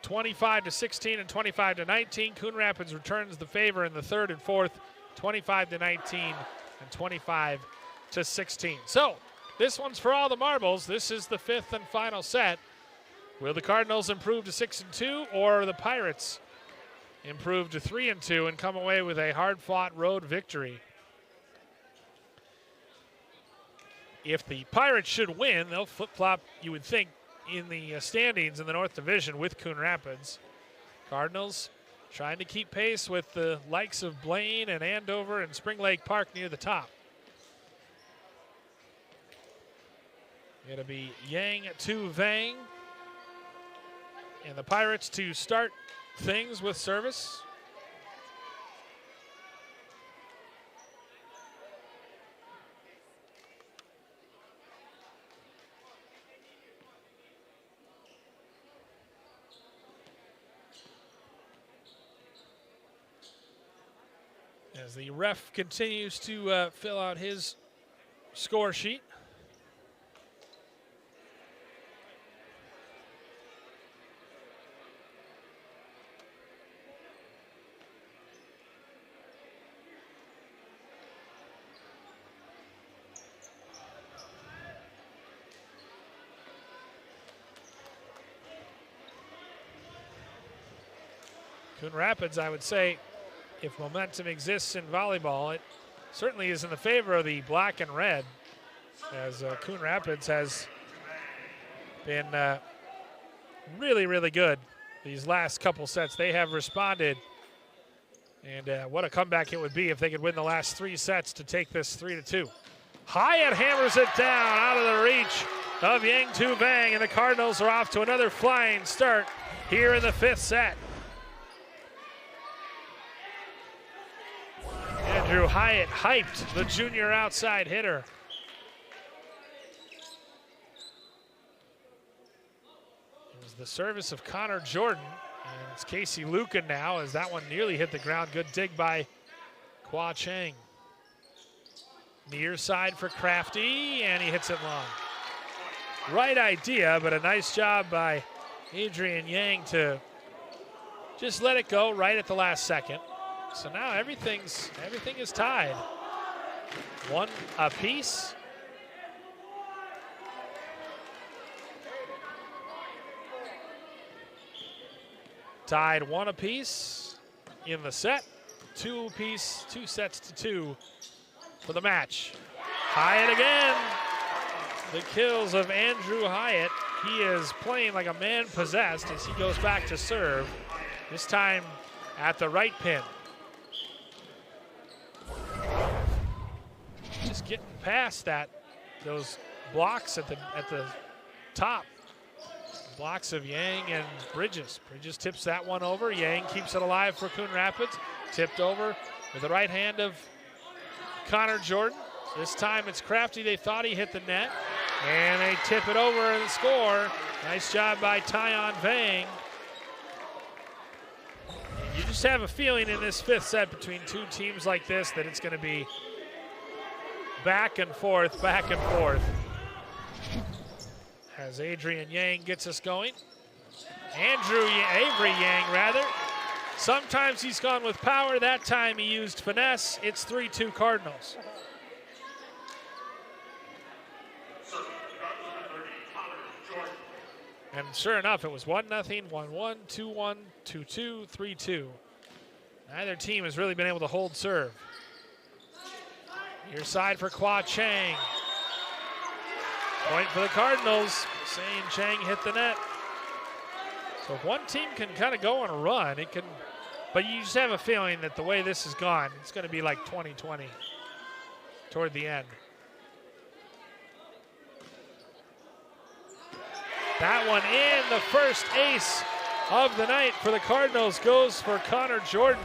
25-16 and 25-19. Coon Rapids returns the favor in the third and fourth, 25-19 and 25-16. So this one's for all the marbles. This is the 5th and final set. Will the Cardinals improve to 6-2, or the Pirates improve to 3-2 and come away with a hard-fought road victory? If the Pirates should win, they'll flip-flop, you would think, in the standings in the North Division with Coon Rapids. Cardinals trying to keep pace with the likes of Blaine and Andover and Spring Lake Park near the top. It'll be Yang to Vang, and the Pirates to start things with service. As the ref continues to fill out his score sheet. Coon Rapids, I would say, if momentum exists in volleyball, it certainly is in the favor of the black and red, as Coon Rapids has been really, really good these last couple sets. They have responded, and what a comeback it would be if they could win the last 3 sets to take this 3-2. Hyatt hammers it down out of the reach of Yang Tu Vang, and the Cardinals are off to another flying start here in the 5th set. Andrew Hyatt hyped the junior outside hitter. It was the service of Connor Jordan, and it's Casey Lucan now, as that one nearly hit the ground. Good dig by Kwa Chang. Near side for Crafty, and he hits it long. Right idea, but a nice job by Adrian Yang to just let it go right at the last second. So now everything is tied. 1 apiece. Tied 1 apiece in the set. 2 apiece, 2 sets to 2 for the match. Hyatt again. The kills of Andrew Hyatt. He is playing like a man possessed as he goes back to serve. This time at the right pin. Just getting past those blocks at the top. Blocks of Yang and Bridges. Bridges tips that one over. Yang keeps it alive for Coon Rapids. Tipped over with the right hand of Connor Jordan. This time it's Crafty. They thought he hit the net, and they tip it over and score. Nice job by Tyon Vang. You just have a feeling in this 5th set between 2 teams like this that it's going to be back and forth, as Adrian Yang gets us going. Avery Yang, rather. Sometimes he's gone with power. That time he used finesse. It's 3-2 Cardinals. And sure enough, it was 1-0, 1-1, 2-1, 2-2, 3-2. Neither team has really been able to hold serve. Near side for Kwa Chang. Point for the Cardinals, saying Chang hit the net. So if one team can kind of go on a run, it can But you just have a feeling that the way this has gone, it's going to be like 2020 toward the end. That one in. The first ace of the night for the Cardinals goes for Connor Jordan.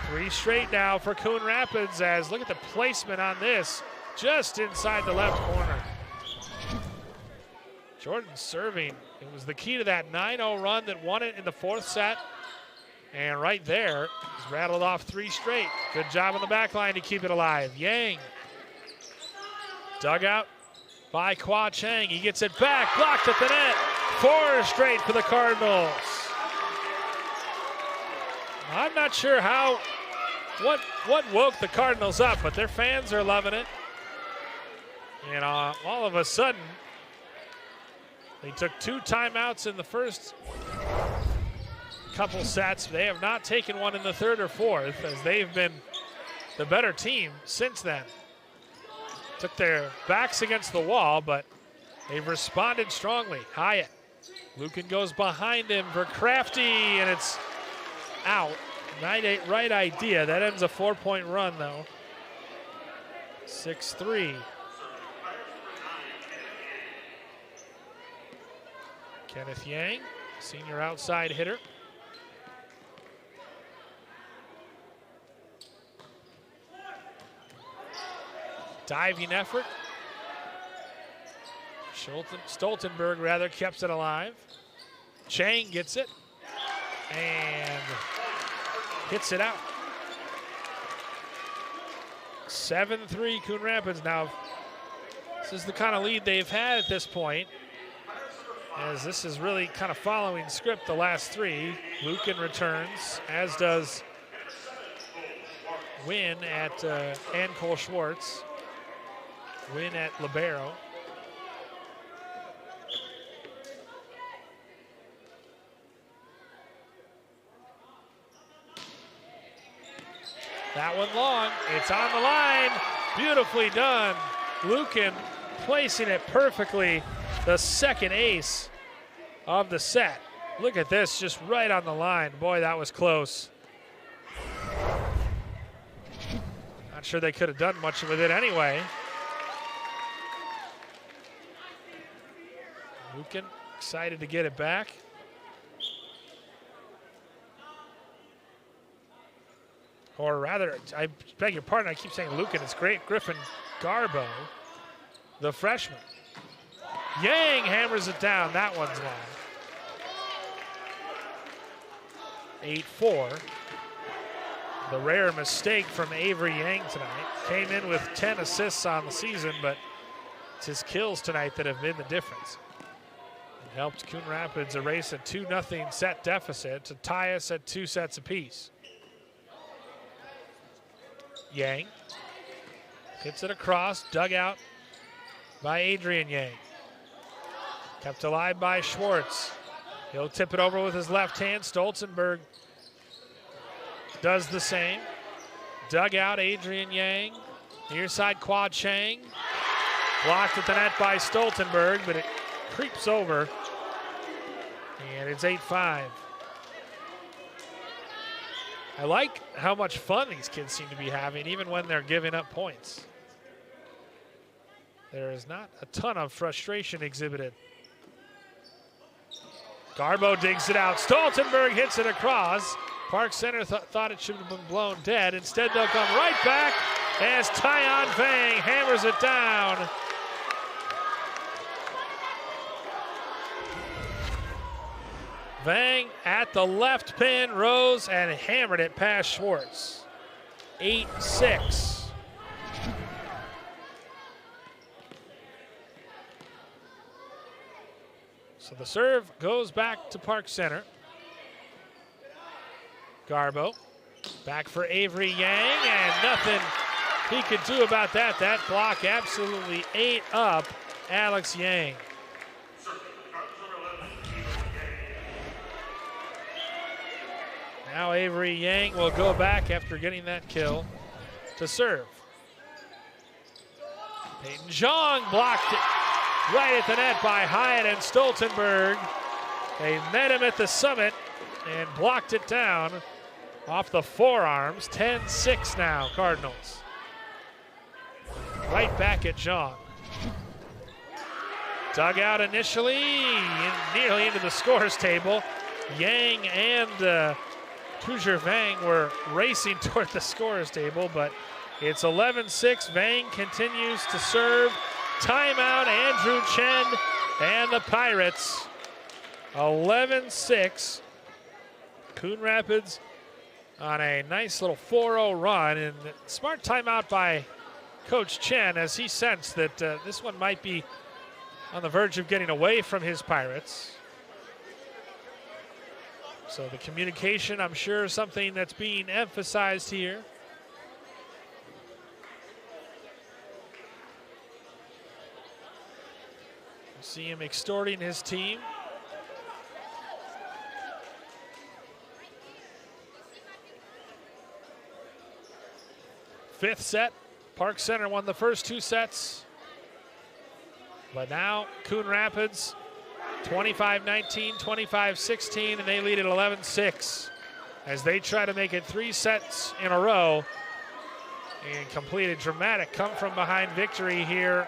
3 straight now for Coon Rapids, as look at the placement on this, just inside the left corner. Jordan serving. It was the key to that 9-0 run that won it in the 4th set. And right there, he's rattled off 3 straight. Good job on the back line to keep it alive. Yang. Dug out by Kwa Chang. He gets it back, blocked at the net. 4 straight for the Cardinals. I'm not sure what woke the Cardinals up, but their fans are loving it. And all of a sudden, they took 2 timeouts in the first couple sets. They have not taken one in the 3rd or 4th, as they've been the better team since then. Took their backs against the wall, but they've responded strongly. Hyatt. Lucan goes behind him for Crafty, and it's out. Right idea. That ends a 4-point run, though. 6-3. Kenneth Yang, senior outside hitter. Diving effort. Stoltenberg rather keeps it alive. Chang gets it and hits it out. 7-3 Coon Rapids. Now, this is the kind of lead they've had at this point, as this is really kind of following script the last 3. Lucan returns, as does Wynn at and Cole Schwartz. Win at libero. That one long. It's on the line. Beautifully done. Lucan placing it perfectly. The 2nd ace of the set. Look at this, just right on the line. Boy, that was close. Not sure they could have done much with it anyway. Lucan excited to get it back. Or rather, I beg your pardon, I keep saying Lucan. It's great Griffin Garbo, the freshman. Yang hammers it down. That one's long. 8-4. The rare mistake from Avery Yang tonight. Came in with 10 assists on the season, but it's his kills tonight that have been the difference. It helped Coon Rapids erase a 2-0 set deficit to tie us at 2 sets apiece. Yang hits it across, dug out by Adrian Yang. Kept alive by Schwartz. He'll tip it over with his left hand. Stolzenberg does the same. Dug out Adrian Yang. Near side Kwa Chang. Blocked at the net by Stoltenberg, but it creeps over. And it's 8-5. I like how much fun these kids seem to be having, even when they're giving up points. There is not a ton of frustration exhibited. Garbo digs it out. Stoltenberg hits it across. Park Center thought it should have been blown dead. Instead, they'll come right back as Tyon Vang hammers it down. Vang at the left pin, rose and hammered it past Schwartz. 8-6. So the serve goes back to Park Center. Garbo back for Avery Yang, and nothing he could do about that. That block absolutely ate up Alex Yang. Now Avery Yang will go back after getting that kill to serve. Peyton Zhang blocked it right at the net by Hyatt and Stoltenberg. They met him at the summit and blocked it down. off the forearms. 10-6 now, Cardinals. Right back at Zhang. Dug out initially, nearly into the scores table. Yang and Tujer Vang were racing toward the scores table, but it's 11-6. Vang continues to serve. Timeout, Andrew Chen and the Pirates. 11-6. Coon Rapids on a nice little 4-0 run, and smart timeout by Coach Chen as he sensed that this one might be on the verge of getting away from his Pirates. So the communication, I'm sure, something that's being emphasized here. See him extorting his team. Fifth set, Park Center won the first 2 sets. But now Coon Rapids, 25-19, 25-16, and they lead at 11-6 as they try to make it 3 sets in a row and complete a dramatic come-from-behind victory here.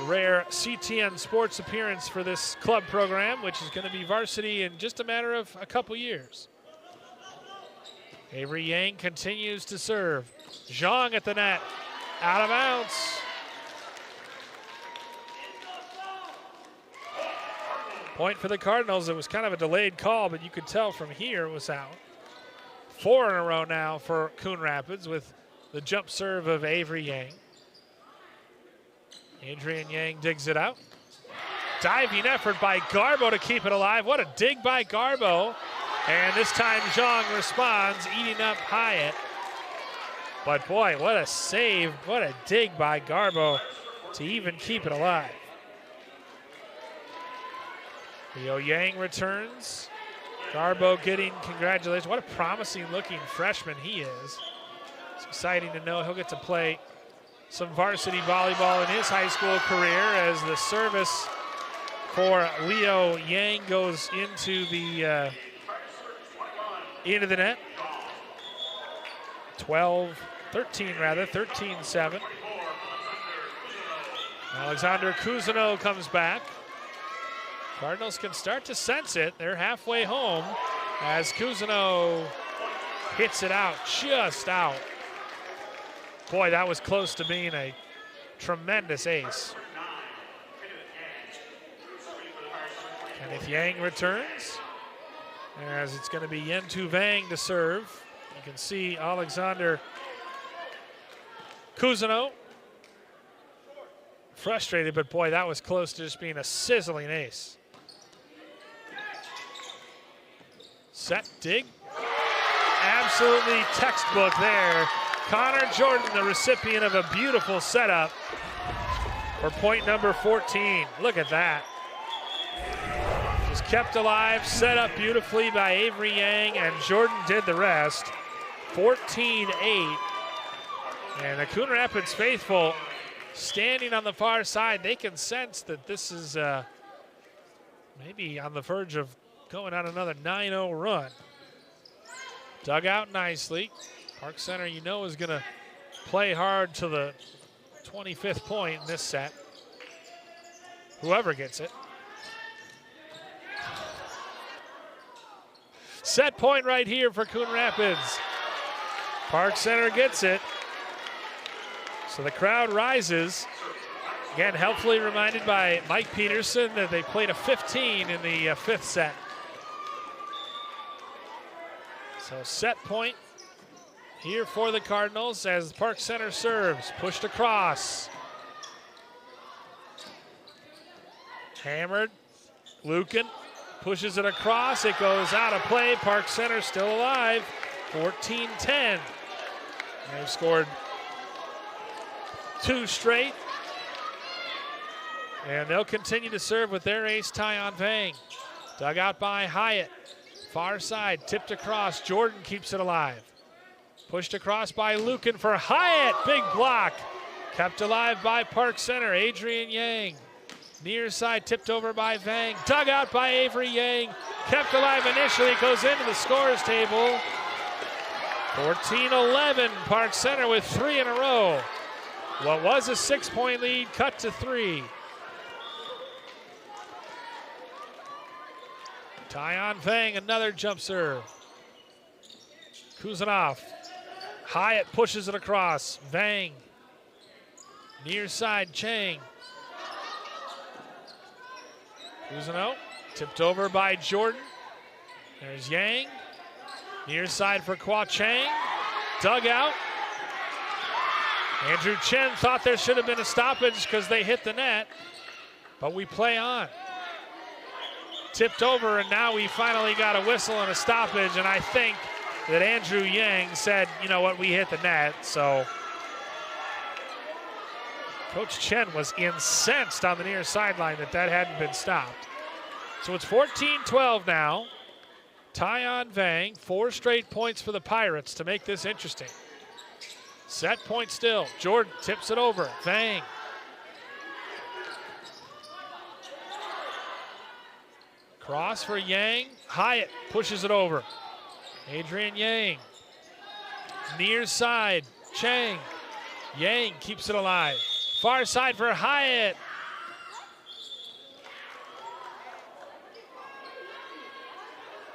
A rare CTN Sports appearance for this club program, which is going to be varsity in just a matter of a couple years. Avery Yang continues to serve. Zhang at the net, out of bounds. Point for the Cardinals. It was kind of a delayed call, but you could tell from here it was out. 4 in a row now for Coon Rapids with the jump serve of Avery Yang. Adrian Yang digs it out. Diving effort by Garbo to keep it alive. What a dig by Garbo. And this time Zhang responds, eating up Hyatt. But boy, what a save. What a dig by Garbo to even keep it alive. Leo Yang returns. Garbo getting congratulations. What a promising looking freshman he is. It's exciting to know he'll get to play some varsity volleyball in his high school career as the service for Leo Yang goes into the net. 13-7. Alexander Cousineau comes back. Cardinals can start to sense it. They're halfway home as Cousineau hits it out, just out. Boy, that was close to being a tremendous ace. Kenneth Yang returns as it's going to be Yentu Vang to serve. You can see Alexander Cousineau frustrated, but boy, that was close to just being a sizzling ace. Set, dig. Absolutely textbook there. Connor Jordan, the recipient of a beautiful setup for point number 14. Look at that. Just kept alive, set up beautifully by Avery Yang, and Jordan did the rest. 14-8. And the Coon Rapids faithful standing on the far side, they can sense that this is maybe on the verge of going on another 9-0 run. Dug out nicely. Park Center, you know, is going to play hard to the 25th point in this set. Whoever gets it. Set point right here for Coon Rapids. Park Center gets it. So the crowd rises. Again, helpfully reminded by Mike Peterson that they played a 15 in the 5th set. So set point here for the Cardinals as Park Center serves. Pushed across. Hammered. Lucan pushes it across. It goes out of play. Park Center still alive. 14-10. They've scored 2 straight. And they'll continue to serve with their ace tie on Vang. Dug out by Hyatt. Far side, tipped across. Jordan keeps it alive. Pushed across by Lucan for Hyatt. Big block. Kept alive by Park Center. Adrian Yang. Near side, tipped over by Vang. Dug out by Avery Yang. kept alive initially, goes into the scores table. 14-11, Park Center with 3 in a row. What was a 6-point lead cut to 3. Tyon Vang, another jump serve. Kuzanov. Hyatt pushes it across. Vang. Near side, Chang. Kuzanov tipped over by Jordan. There's Yang. Near side for Kwa Chang. Dug out. Andrew Chen thought there should have been a stoppage because they hit the net, but we play on. Tipped over, and now we finally got a whistle and a stoppage, and I think that Andrew Yang said, you know what, we hit the net, so Coach Chen was incensed on the near sideline that hadn't been stopped. So it's 14-12 now. Tyon Vang, 4 straight points for the Pirates to make this interesting. Set point still. Jordan tips it over. Vang. Cross for Yang. Hyatt pushes it over. Adrian Yang. Near side. Chang. Yang keeps it alive. Far side for Hyatt.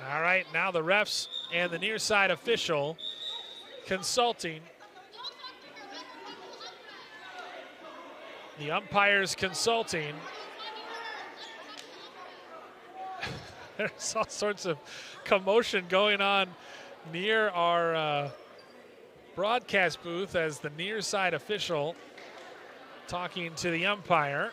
All right, now the refs and the near side official consulting. The umpires consulting. There's all sorts of commotion going on near our broadcast booth as the near side official talking to the umpire.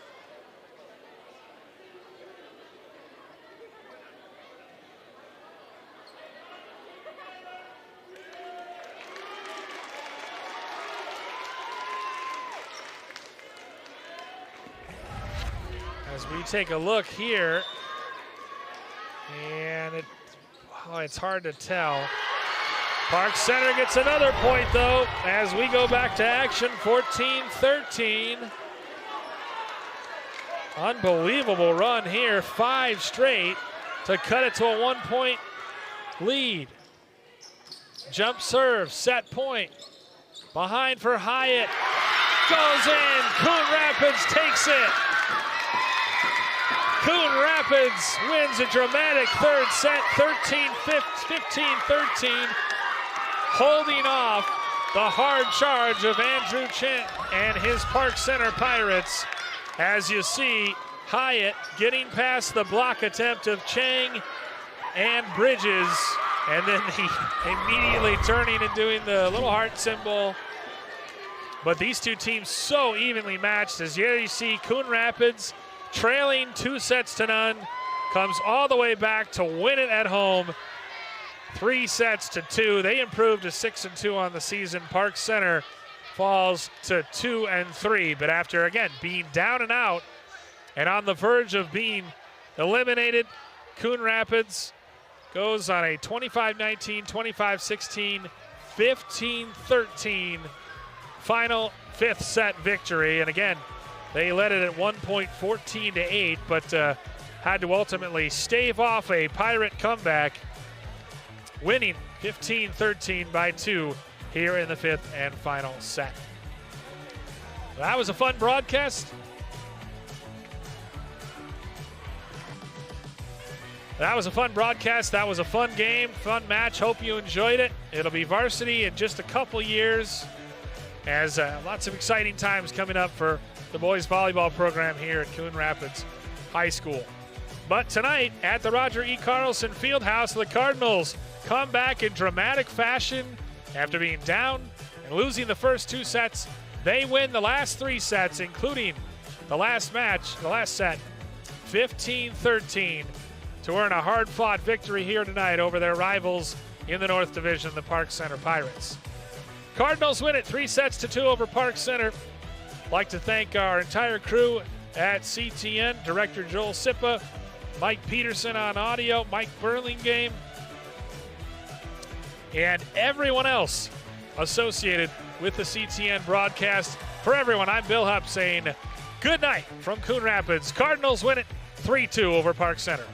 As we take a look here, and it's hard to tell. Park Center gets another point, though, as we go back to action, 14-13. Unbelievable run here, 5 straight to cut it to a 1-point lead. Jump serve, set point. Behind for Hyatt. Goes in. Coon Rapids takes it. Coon Rapids wins a dramatic third set, 15-13, holding off the hard charge of Andrew Chen and his Park Center Pirates. As you see, Hyatt getting past the block attempt of Chang and Bridges, and then he immediately turning and doing the little heart symbol. But these two teams so evenly matched, as here you see Coon Rapids trailing 2-0, comes all the way back to win it at home, 3-2. They improved to 6-2 on the season. Park Center falls to 2-3, but after again being down and out and on the verge of being eliminated, Coon Rapids goes on a 25-19, 25-16, 15-13 final 5th set victory. And again, they led it at one point 14-8, but had to ultimately stave off a Pirate comeback, winning 15-13 by 2 here in the 5th and final set. That was a fun broadcast. That was a fun broadcast. That was a fun game, fun match. Hope you enjoyed it. It'll be varsity in just a couple years, as lots of exciting times coming up for the boys volleyball program here at Coon Rapids High School. But tonight at the Roger E. Carlson Fieldhouse, the Cardinals come back in dramatic fashion after being down and losing the first 2 sets. They win the last 3 sets, including the last match, the last set, 15-13, to earn a hard-fought victory here tonight over their rivals in the North Division, the Park Center Pirates. Cardinals win it 3-2 over Park Center. Like to thank our entire crew at CTN, Director Joel Sippa, Mike Peterson on audio, Mike Burlingame, and everyone else associated with the CTN broadcast. For everyone, I'm Bill Hupp saying good night from Coon Rapids. Cardinals win it 3-2 over Park Center.